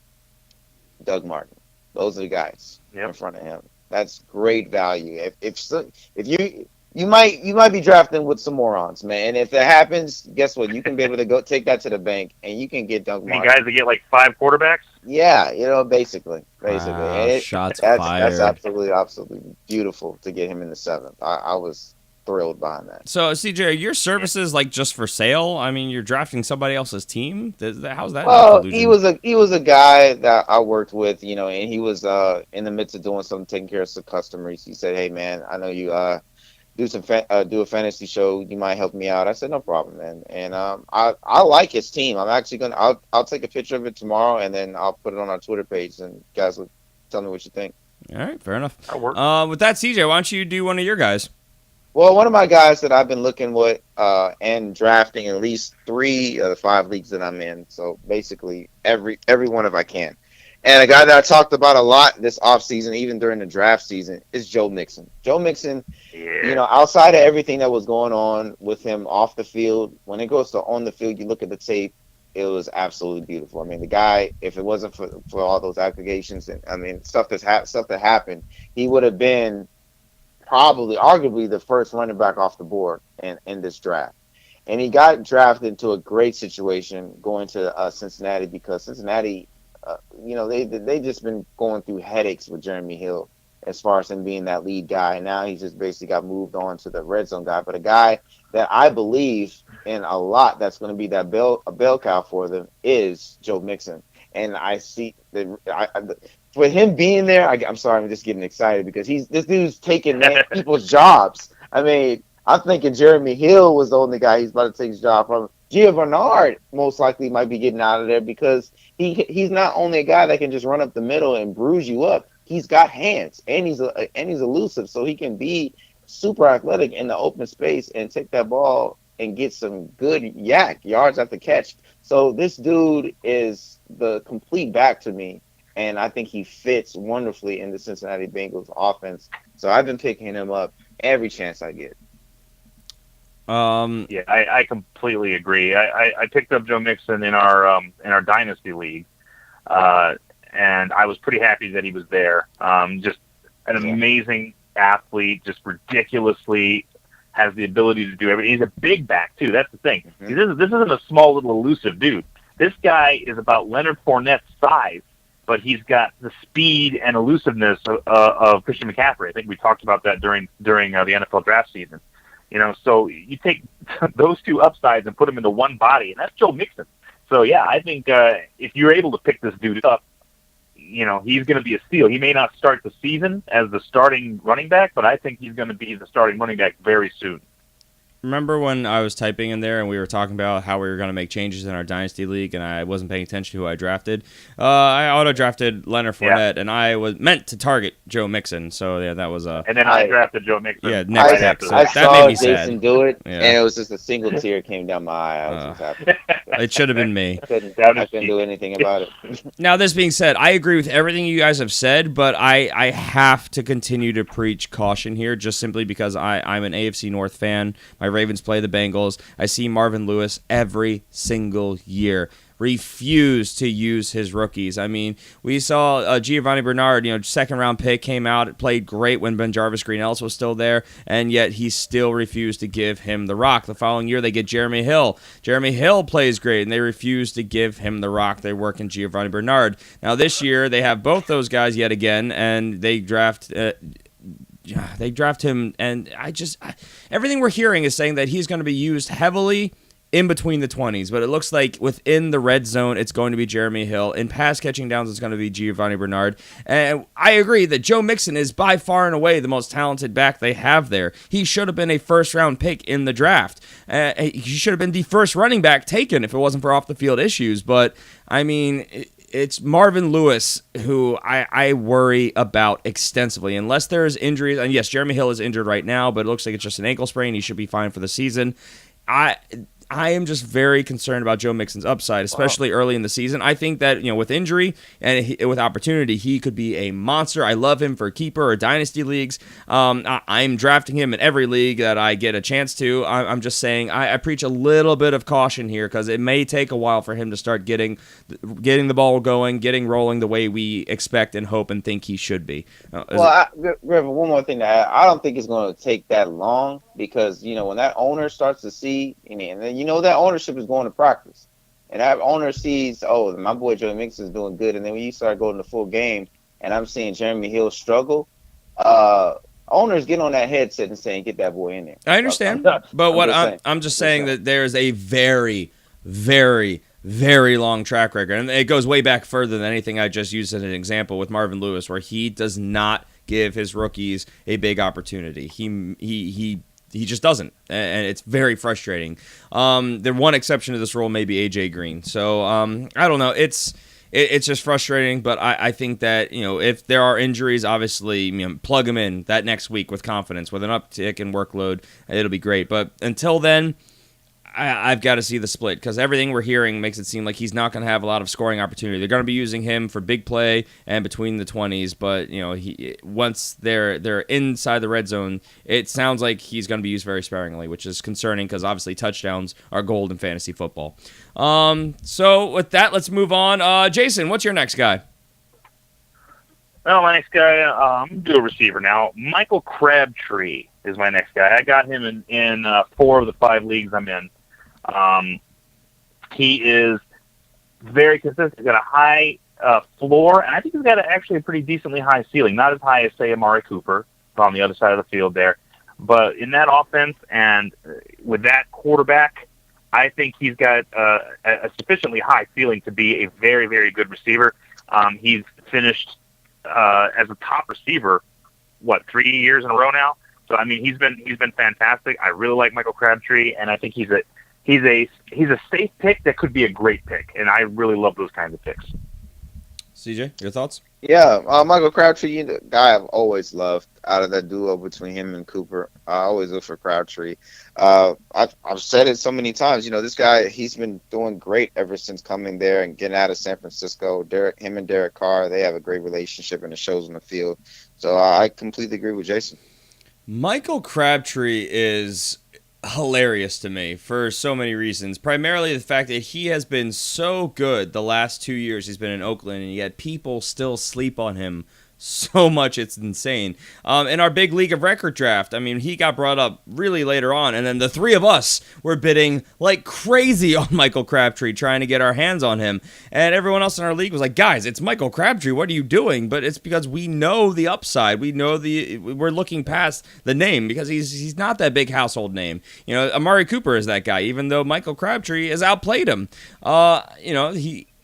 S3: Doug Martin. Those are the guys in front of him. That's great value. If you might be drafting with some morons, man. And if that happens, guess what? You can be able to go take that to the bank, and you can get Doug Martin.
S4: Guys that get like 5 quarterbacks.
S3: Yeah, basically.
S2: Wow, shots
S3: fired.
S2: fired.
S3: That's absolutely beautiful to get him in the 7th. I was thrilled behind that.
S2: So, CJ, are your services like just for sale? I mean, you're drafting somebody else's team. How's that?
S3: Well, he was a guy that I worked with, and he was in the midst of doing something, taking care of some customers. He said, "Hey, man, I know you do a fantasy show. You might help me out." I said, "No problem, man." And I like his team. I'm actually I'll take a picture of it tomorrow, and then I'll put it on our Twitter page, and guys will tell me what you think.
S2: All right, fair enough.
S4: With
S2: that, CJ, why don't you do one of your guys?
S3: Well, one of my guys that I've been looking with and drafting at least 3 of the 5 leagues that I'm in. So basically every one if I can. And a guy that I talked about a lot this offseason, even during the draft season, is Joe Mixon. Joe Mixon, outside of everything that was going on with him off the field, when it goes to on the field, you look at the tape, it was absolutely beautiful. I mean, the guy, if it wasn't for all those accusations and stuff that happened, he would have been arguably the first running back off the board in this draft. And he got drafted into a great situation going to Cincinnati because Cincinnati, they just been going through headaches with Jeremy Hill as far as him being that lead guy. And now he's just basically got moved on to the red zone guy. But a guy that I believe in a lot that's going to be a bell cow for them is Joe Mixon. And I see for him being there, I'm sorry, I'm just getting excited because this dude's taking people's jobs. I mean, I'm thinking Jeremy Hill was the only guy he's about to take his job from. Gio Bernard most likely might be getting out of there because he's not only a guy that can just run up the middle and bruise you up. He's got hands and he's elusive, so he can be super athletic in the open space and take that ball and get some good yards after catch. So this dude is the complete back to me. And I think he fits wonderfully in the Cincinnati Bengals offense. So I've been picking him up every chance I get.
S4: I completely agree. I picked up Joe Mixon in our Dynasty League, and I was pretty happy that he was there. Just an amazing athlete, just ridiculously has the ability to do everything. He's a big back, too. That's the thing. Mm-hmm. This isn't a small little elusive dude. This guy is about Leonard Fournette's size, but he's got the speed and elusiveness of Christian McCaffrey. I think we talked about that during the NFL draft season. So you take those 2 upsides and put them into one body, and that's Joe Mixon. So, yeah, I think if you're able to pick this dude up, he's going to be a steal. He may not start the season as the starting running back, but I think he's going to be the starting running back very soon.
S2: Remember when I was typing in there and we were talking about how we were going to make changes in our Dynasty League and I wasn't paying attention to who I drafted? I auto-drafted Leonard Fournette, and I was meant to target Joe Mixon. So, yeah, that was
S4: and then I drafted Joe Mixon.
S2: Yeah, next pick. So
S3: I
S2: that
S3: saw
S2: made me
S3: Jason
S2: sad.
S3: do it, and it was just a single tear came down my eye. I was just happy.
S2: It should have been me.
S3: I couldn't do anything about it.
S2: Now, this being said, I agree with everything you guys have said, but I have to continue to preach caution here just simply because I'm an AFC North fan. My Ravens play the Bengals. I see Marvin Lewis every single year. refuse to use his rookies. I mean, we saw Giovanni Bernard, second-round pick, came out, played great when BenJarvus Green-Ellis was still there, and yet he still refused to give him the rock. The following year, they get Jeremy Hill. Jeremy Hill plays great, and they refuse to give him the rock. They work in Giovanni Bernard. Now, this year, they have both those guys yet again, and they draft him, and everything we're hearing is saying that he's going to be used heavily in between the 20s, but it looks like within the red zone, it's going to be Jeremy Hill. In pass catching downs, it's going to be Giovanni Bernard. And I agree that Joe Mixon is by far and away the most talented back they have there. He should have been a first-round pick in the draft. He should have been the first running back taken if it wasn't for off-the-field issues. But, I mean, it's Marvin Lewis who I worry about extensively. Unless there's injuries, and yes, Jeremy Hill is injured right now, but it looks like it's just an ankle sprain. He should be fine for the season. I am just very concerned about Joe Mixon's upside, especially early in the season. I think that, with injury and with opportunity, he could be a monster. I love him for keeper or dynasty leagues. I'm drafting him in every league that I get a chance to. I'm just saying I preach a little bit of caution here because it may take a while for him to start getting the ball going, getting rolling the way we expect and hope and think he should be.
S3: Griffin, one more thing to add. I don't think it's going to take that long because, when that owner starts to see, and then that ownership is going to practice. And that owner sees, my boy Joe Mixon is doing good. And then when you start going to full game and I'm seeing Jeremy Hill struggle, owners get on that headset and saying, get that boy in there.
S2: I understand. I'm just saying that there's a very, very, very long track record. And it goes way back further than anything I just used as an example with Marvin Lewis, where he does not give his rookies a big opportunity. He just doesn't, and it's very frustrating. The one exception to this rule may be A.J. Green. So I don't know. It's just frustrating, but I think that if there are injuries, obviously plug him in that next week with confidence, with an uptick in workload, it'll be great. But until then, I've got to see the split because everything we're hearing makes it seem like he's not going to have a lot of scoring opportunity. They're going to be using him for big play and between the 20s, but once they're inside the red zone, it sounds like he's going to be used very sparingly, which is concerning because obviously touchdowns are gold in fantasy football. So with that, let's move on. Jason, what's your next guy?
S4: Well, my next guy, I'm going to do a receiver now. Michael Crabtree is my next guy. I got him in 4 of the 5 leagues I'm in. He is very consistent. He's got a high floor, and I think he's got actually a pretty decently high ceiling. Not as high as, say, Amari Cooper on the other side of the field there. But in that offense and with that quarterback, I think he's got a sufficiently high ceiling to be a very, very good receiver. He's finished as a top receiver, 3 years in a row now? So I mean, he's been fantastic. I really like Michael Crabtree, and I think he's a safe pick that could be a great pick, and I really love those kinds of picks.
S2: CJ, your thoughts?
S3: Yeah, Michael Crabtree, the guy I've always loved out of that duo between him and Cooper. I always look for Crabtree. I've said it so many times. This guy, he's been doing great ever since coming there and getting out of San Francisco. Him and Derek Carr, they have a great relationship, and it shows on the field. So I completely agree with Jason.
S2: Michael Crabtree is hilarious to me for so many reasons. Primarily the fact that he has been so good the last 2 years he's been in Oakland, and yet people still sleep on him so much it's insane. In our big league of record draft, I mean, he got brought up really later on, and then the 3 of us were bidding like crazy on Michael Crabtree, trying to get our hands on him, and everyone else in our league was like, guys, it's Michael Crabtree, what are you doing? But it's because we know the upside. We're looking past the name because he's not that big household name. Amari Cooper is that guy, even though Michael Crabtree has outplayed him.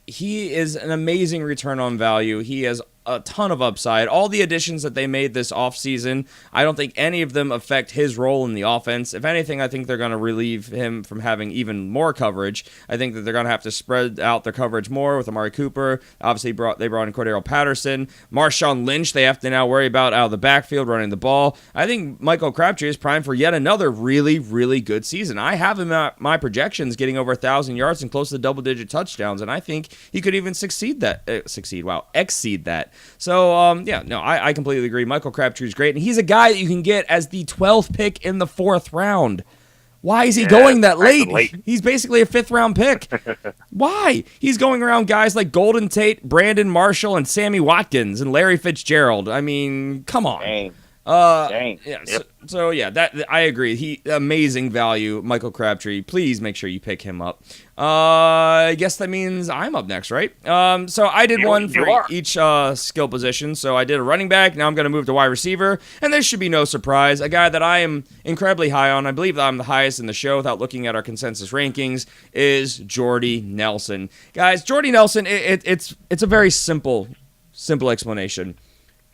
S2: He is an amazing return on value. He has a ton of upside. All the additions that they made this offseason, I don't think any of them affect his role in the offense. If anything, I think they're going to relieve him from having even more coverage. I think that they're going to have to spread out their coverage more with Amari Cooper. Obviously, they brought in Cordero Patterson. Marshawn Lynch, they have to now worry about out of the backfield running the ball. I think Michael Crabtree is primed for yet another really, really good season. I have him at my projections getting over 1,000 yards and close to double-digit touchdowns, and I think he could even exceed that. So, I completely agree. Michael Crabtree is great, and he's a guy that you can get as the 12th pick in the 4th round. Why is he going that
S4: late?
S2: He's basically a 5th-round pick. Why? He's going around guys like Golden Tate, Brandon Marshall, and Sammy Watkins, and Larry Fitzgerald. I mean, come on.
S3: Dang.
S2: Yeah.
S4: Yep.
S2: So yeah, that I agree. Amazing value, Michael Crabtree. Please make sure you pick him up. I guess that means I'm up next, right? So I did one for each skill position. So I did a running back. Now I'm going to move to wide receiver, and this should be no surprise. A guy that I am incredibly high on. I believe that I'm the highest in the show without looking at our consensus rankings. Is Jordy Nelson, guys? Jordy Nelson. It's a very simple explanation.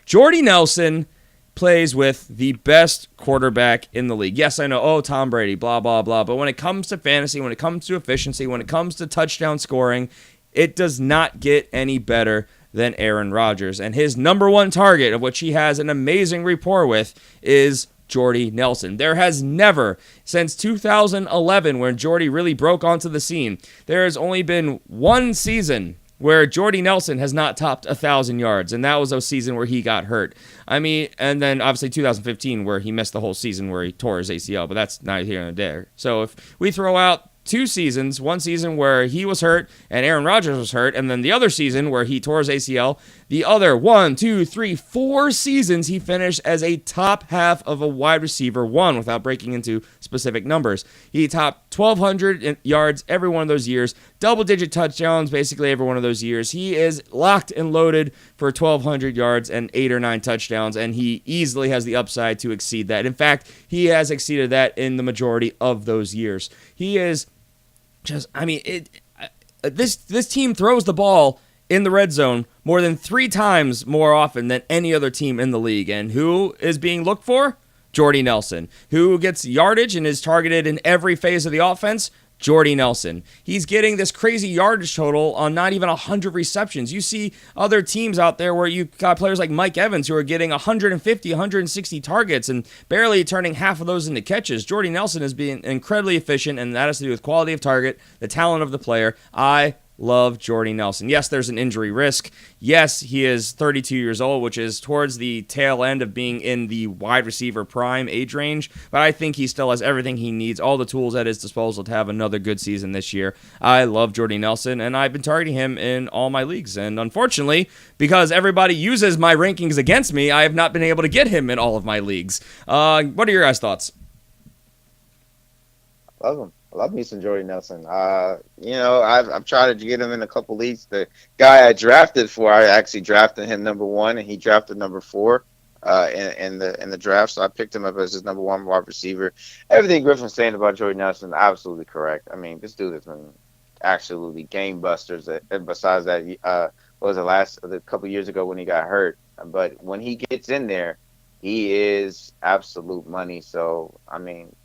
S2: Jordy Nelson plays with the best quarterback in the league. Yes, I know, Tom Brady, blah, blah, blah. But when it comes to fantasy, when it comes to efficiency, when it comes to touchdown scoring, it does not get any better than Aaron Rodgers. And his number one target, of which he has an amazing rapport with, is Jordy Nelson. There has never, since 2011, when Jordy really broke onto the scene, there has only been one season where Jordy Nelson has not topped 1,000 yards, and that was a season where he got hurt. I mean, and then obviously 2015 where he missed the whole season where he tore his ACL, but that's neither here nor there. So if we throw out 2 seasons, one season where he was hurt and Aaron Rodgers was hurt, and then the other season where he tore his ACL, the other 4 seasons he finished as a top half of a wide receiver one without breaking into specific numbers. He topped 1,200 yards every one of those years, double-digit touchdowns basically every one of those years. He is locked and loaded for 1,200 yards and 8 or 9 touchdowns, and he easily has the upside to exceed that. In fact, he has exceeded that in the majority of those years. He is just, I mean, this team throws the ball in the red zone more than 3 times more often than any other team in the league. And who is being looked for? Jordy Nelson. Who gets yardage and is targeted in every phase of the offense? Jordy Nelson. He's getting this crazy yardage total on not even 100 receptions. You see other teams out there where you got players like Mike Evans who are getting 150, 160 targets and barely turning half of those into catches. Jordy Nelson is being incredibly efficient, and that has to do with quality of target, the talent of the player. I love Jordy Nelson. Yes, there's an injury risk. Yes, he is 32 years old, which is towards the tail end of being in the wide receiver prime age range, but I think he still has everything he needs, all the tools at his disposal to have another good season this year. I love Jordy Nelson, and I've been targeting him in all my leagues, and unfortunately, because everybody uses my rankings against me, I have not been able to get him in all of my leagues. What are your guys' thoughts?
S3: Love him. I love me some Jordy Nelson. I've tried to get him in a couple leagues. The guy I drafted for, I actually drafted him number 1, and he drafted number 4 in the draft. So I picked him up as his number 1 wide receiver. Everything Griffin's saying about Jordy Nelson, absolutely correct. I mean, this dude has been absolutely game busters. Besides that, what was it a couple years ago when he got hurt? But when he gets in there, he is absolute money. So I mean,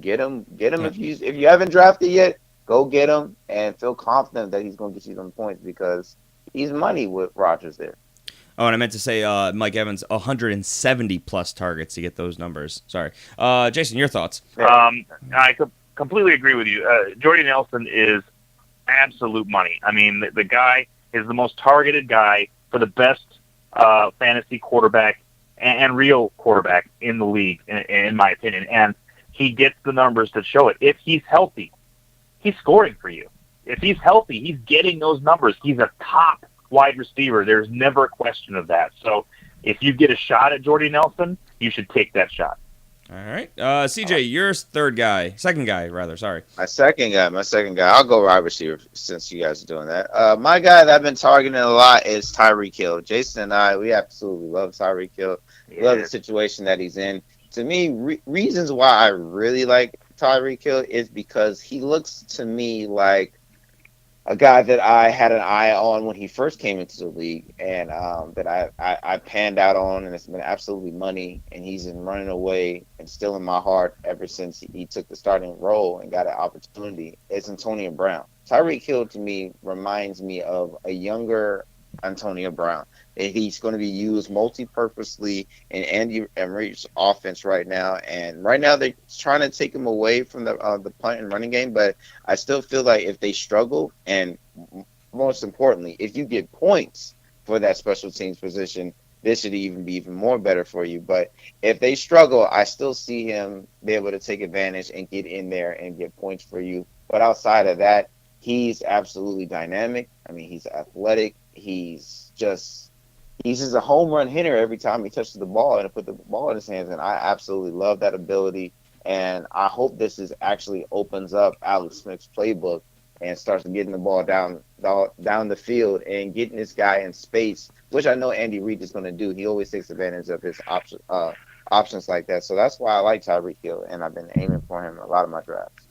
S3: get him. If you haven't drafted yet, go get him and feel confident that he's going to get you some points because he's money with Rodgers there.
S2: Oh, and I meant to say Mike Evans, 170 plus targets to get those numbers. Sorry, Jason, your thoughts?
S4: I completely agree with you. Jordy Nelson is absolute money. I mean, the guy is the most targeted guy for the best fantasy quarterback and real quarterback in the league, in my opinion. And he gets the numbers to show it. If he's healthy, he's scoring for you. If he's healthy, he's getting those numbers. He's a top wide receiver. There's never a question of that. So if you get a shot at Jordy Nelson, you should take that shot.
S2: All right. CJ, your second guy. Sorry.
S3: My second guy. I'll go wide receiver since you guys are doing that. My guy that I've been targeting a lot is Tyreek Hill. Jason and I, we absolutely love Tyreek Hill. We love the situation that he's in. To me, reasons why I really like Tyreek Hill is because he looks to me like a guy that I had an eye on when he first came into the league, and that I panned out on, and it's been absolutely money, and he's been running away and still in my heart ever since he took the starting role and got an opportunity. It's Antonio Brown. Tyreek Hill to me reminds me of a younger Antonio Brown. He's going to be used multi-purposely in Andy Reid's offense right now, and right now they're trying to take him away from the punt and running game. But I still feel like if they struggle, and most importantly, if you get points for that special teams position, this should even be even more better for you. But if they struggle, I still see him be able to take advantage and get in there and get points for you. But outside of that, he's absolutely dynamic. I mean, he's athletic. He's just a home run hitter every time he touches the ball and put the ball in his hands. And I absolutely love that ability. And I hope this actually opens up Alex Smith's playbook and starts getting the ball down the field and getting this guy in space, which I know Andy Reid is going to do. He always takes advantage of his options like that. So that's why I like Tyreek Hill, and I've been aiming for him in a lot of my drafts.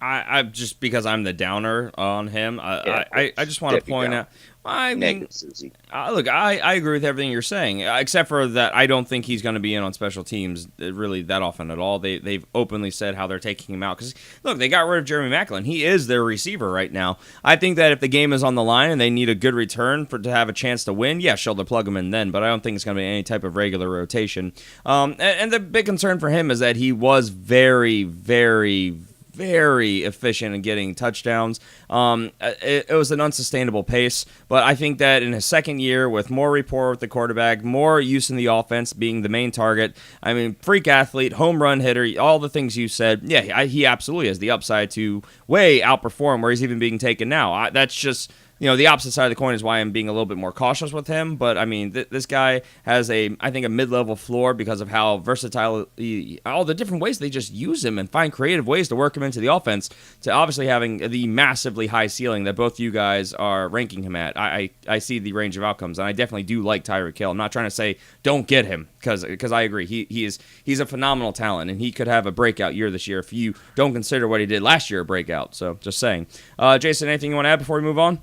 S2: I just because I'm the downer on him, I just want to point out. I mean, look, I agree with everything you're saying, except for that I don't think he's going to be in on special teams really that often at all. They've openly said how they're taking him out because look, they got rid of Jeremy Maclin. He is their receiver right now. I think that if the game is on the line and they need a good return to have a chance to win, yeah, sure, they'll plug him in then. But I don't think it's going to be any type of regular rotation. And the big concern for him is that he was very, very, very efficient in getting touchdowns. It was an unsustainable pace, but I think that in his second year with more rapport with the quarterback, more use in the offense being the main target, I mean, freak athlete, home run hitter, all the things you said, yeah, he absolutely has the upside to way outperform where he's even being taken now. That's just... the opposite side of the coin is why I'm being a little bit more cautious with him. But, I mean, this guy has I think, a mid-level floor because of how versatile, all the different ways they just use him and find creative ways to work him into the offense to obviously having the massively high ceiling that both you guys are ranking him at. I see the range of outcomes, and I definitely do like Tyreek Hill. I'm not trying to say don't get him because I agree. He's a phenomenal talent, and he could have a breakout year this year if you don't consider what he did last year a breakout. So, just saying. Jason, anything you want to add before we move on?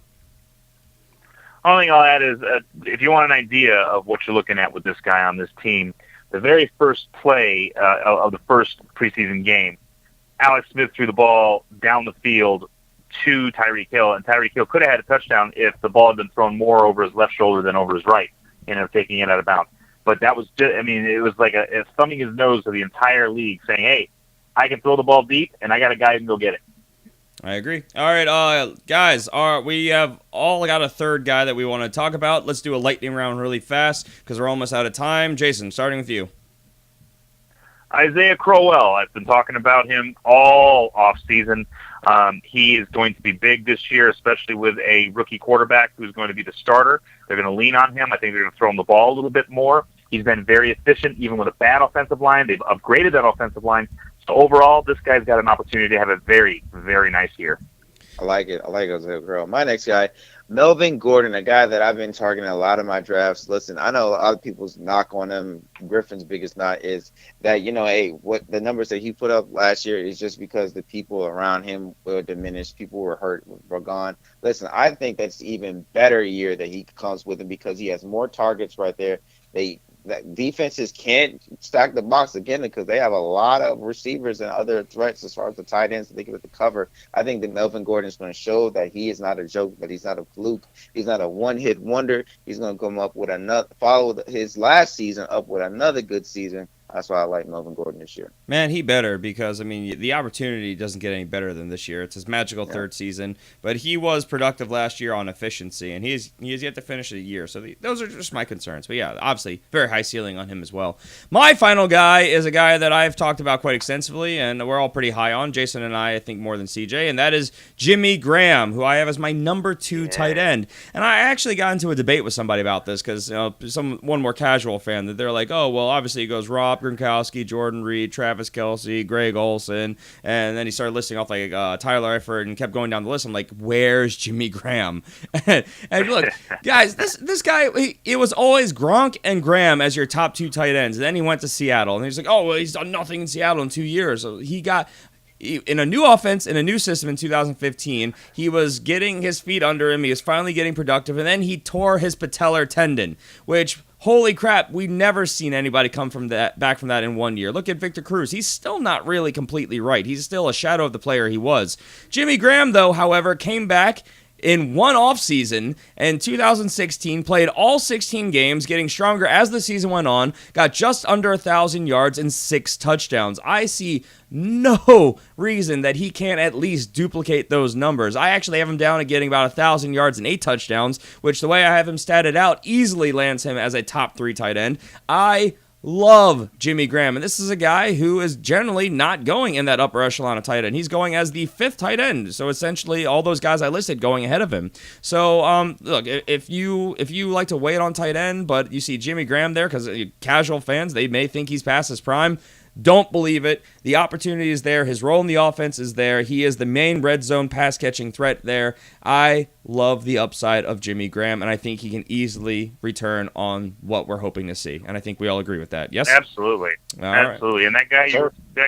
S4: Only thing I'll add is if you want an idea of what you're looking at with this guy on this team, the very first play of the first preseason game, Alex Smith threw the ball down the field to Tyreek Hill, and Tyreek Hill could have had a touchdown if the ball had been thrown more over his left shoulder than over his right, taking it out of bounds. But that was just, it was like a thumbing his nose to the entire league saying, hey, I can throw the ball deep, and I got a guy who can go get it.
S2: I agree. All right, guys, we have all got a third guy that we want to talk about. Let's do a lightning round really fast because we're almost out of time. Jason, starting with you.
S4: Isaiah Crowell. I've been talking about him all offseason. He is going to be big this year, especially with a rookie quarterback who's going to be the starter. They're going to lean on him. I think they're going to throw him the ball a little bit more. He's been very efficient, even with a bad offensive line. They've upgraded that offensive line. So overall, this guy's got an opportunity to have a very, very nice year.
S3: I like it. I like Isaiah Crowell. My next guy, Melvin Gordon, a guy that I've been targeting a lot of my drafts. Listen, I know a lot of people's knock on him. Griffin's biggest knock is that, hey, what the numbers that he put up last year is just because the people around him were diminished. People were hurt, were gone. Listen, I think that's even better year that he comes with him because he has more targets right there. That defenses can't stack the box again because they have a lot of receivers and other threats as far as the tight ends that they get to cover. I think that Melvin Gordon is going to show that he is not a joke, that he's not a fluke. He's not a one-hit wonder. He's going to come up with follow his last season up with another good season. That's why I like Melvin Gordon this year.
S2: Man, he better because, the opportunity doesn't get any better than this year. It's his magical third season, but he was productive last year on efficiency, and he is yet to finish the year. So those are just my concerns. But, yeah, obviously, very high ceiling on him as well. My final guy is a guy that I've talked about quite extensively, and we're all pretty high on. Jason and I think, more than CJ, and that is Jimmy Graham, who I have as my number 2 tight end. And I actually got into a debate with somebody about this because one more casual fan that they're like, oh, well, obviously it goes Rob Gronkowski, Jordan Reed, Travis Kelce, Greg Olsen, and then he started listing off like Tyler Eifert and kept going down the list. I'm like, where's Jimmy Graham? and look, guys, this guy, it was always Gronk and Graham as your top 2 tight ends. And then he went to Seattle, and he's like, oh, well, he's done nothing in Seattle in 2 years. So he got in a new offense, in a new system in 2015, he was getting his feet under him. He was finally getting productive, and then he tore his patellar tendon, which, holy crap, we've never seen anybody come back from that in 1 year. Look at Victor Cruz. He's still not really completely right. He's still a shadow of the player he was. Jimmy Graham, though, however, came back in one offseason in 2016, played all 16 games, getting stronger as the season went on, got just under 1,000 yards and 6 touchdowns. I see no reason that he can't at least duplicate those numbers. I actually have him down at getting about 1,000 yards and 8 touchdowns, which the way I have him statted out easily lands him as a top 3 tight end. I love Jimmy Graham, and this is a guy who is generally not going in that upper echelon of tight end. He's going as the 5th tight end, so essentially all those guys I listed going ahead of him. So look, if you like to wait on tight end, but you see Jimmy Graham there, because casual fans, they may think he's past his prime. Don't believe it. The opportunity is there. His role in the offense is there. He is the main red zone pass catching threat there. I love the upside of Jimmy Graham, and I think he can easily return on what we're hoping to see. And I think we all agree with that. Yes?
S4: Absolutely. Absolutely. Right. And that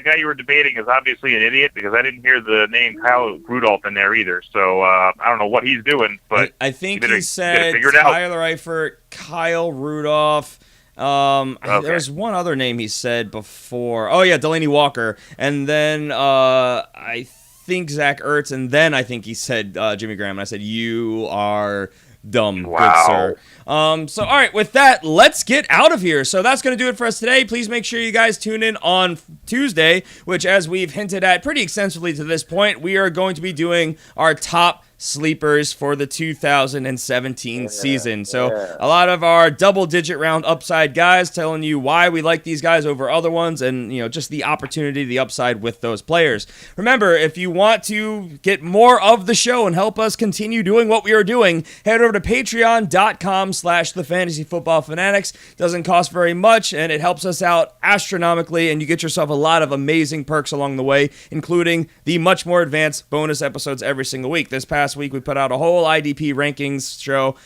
S4: guy you were debating is obviously an idiot, because I didn't hear the name Kyle Rudolph in there either. So I don't know what he's doing, but
S2: I think he said Tyler Eifert, Kyle Rudolph. Okay. There was one other name he said before. Oh, yeah, Delaney Walker. And then I think Zach Ertz. And then I think he said Jimmy Graham. And I said, you are dumb, good sir. So, all right, with that, let's get out of here. So that's going to do it for us today. Please make sure you guys tune in on Tuesday, which, as we've hinted at pretty extensively to this point, we are going to be doing our top sleepers for the 2017 season. So a lot of our double-digit round upside guys telling you why we like these guys over other ones, and just the opportunity, the upside with those players. Remember, if you want to get more of the show and help us continue doing what we are doing, head over to patreon.com/thefantasyfootballfanatics. Doesn't cost very much, and it helps us out astronomically, and you get yourself a lot of amazing perks along the way, including the much more advanced bonus episodes every single week. This past week, we put out a whole IDP rankings show.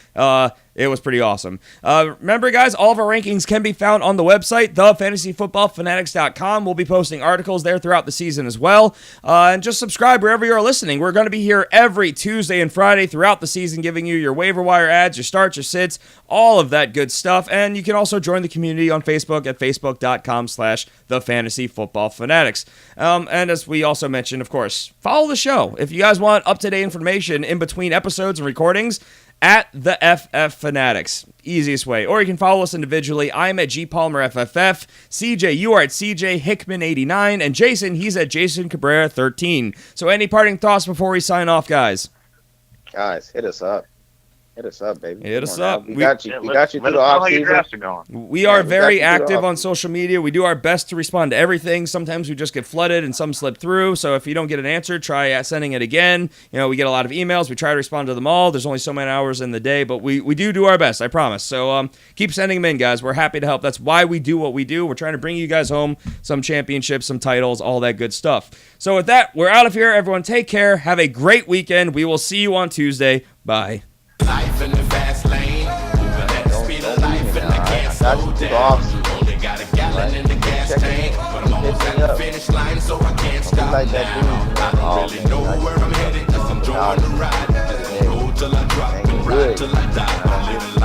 S2: It was pretty awesome. Remember, guys, all of our rankings can be found on the website, thefantasyfootballfanatics.com. We'll be posting articles there throughout the season as well. And just subscribe wherever you're listening. We're going to be here every Tuesday and Friday throughout the season, giving you your waiver wire ads, your starts, your sits, all of that good stuff. And you can also join the community on Facebook at facebook.com/thefantasyfootballfanatics. And as we also mentioned, of course, follow the show. If you guys want up-to-date information in between episodes and recordings, at the FF Fanatics, easiest way. Or you can follow us individually. I'm at GPalmerFFF. CJ, you are at CJ Hickman89. And Jason, he's at Jason Cabrera13. So any parting thoughts before we sign off, guys?
S3: Guys, hit us up. Hit us up, baby.
S2: Hit us up.
S3: We got you. We got you through the offseason.
S2: We are very active on social media. We do our best to respond to everything. Sometimes we just get flooded and some slip through. So if you don't get an answer, try sending it again. We get a lot of emails. We try to respond to them all. There's only so many hours in the day, but we do our best, I promise. So keep sending them in, guys. We're happy to help. That's why we do what we do. We're trying to bring you guys home some championships, some titles, all that good stuff. So with that, we're out of here. Everyone take care. Have a great weekend. We will see you on Tuesday. Bye.
S5: Life in the fast lane, moving at the speed of life, and I can't slow down. Only got a gallon in the gas tank, but I'm almost at the finish line, so I can't stop now. I don't really know where I'm headed, cause I'm enjoying the ride. Just gonna go till I drop and ride till I die. I'm living life.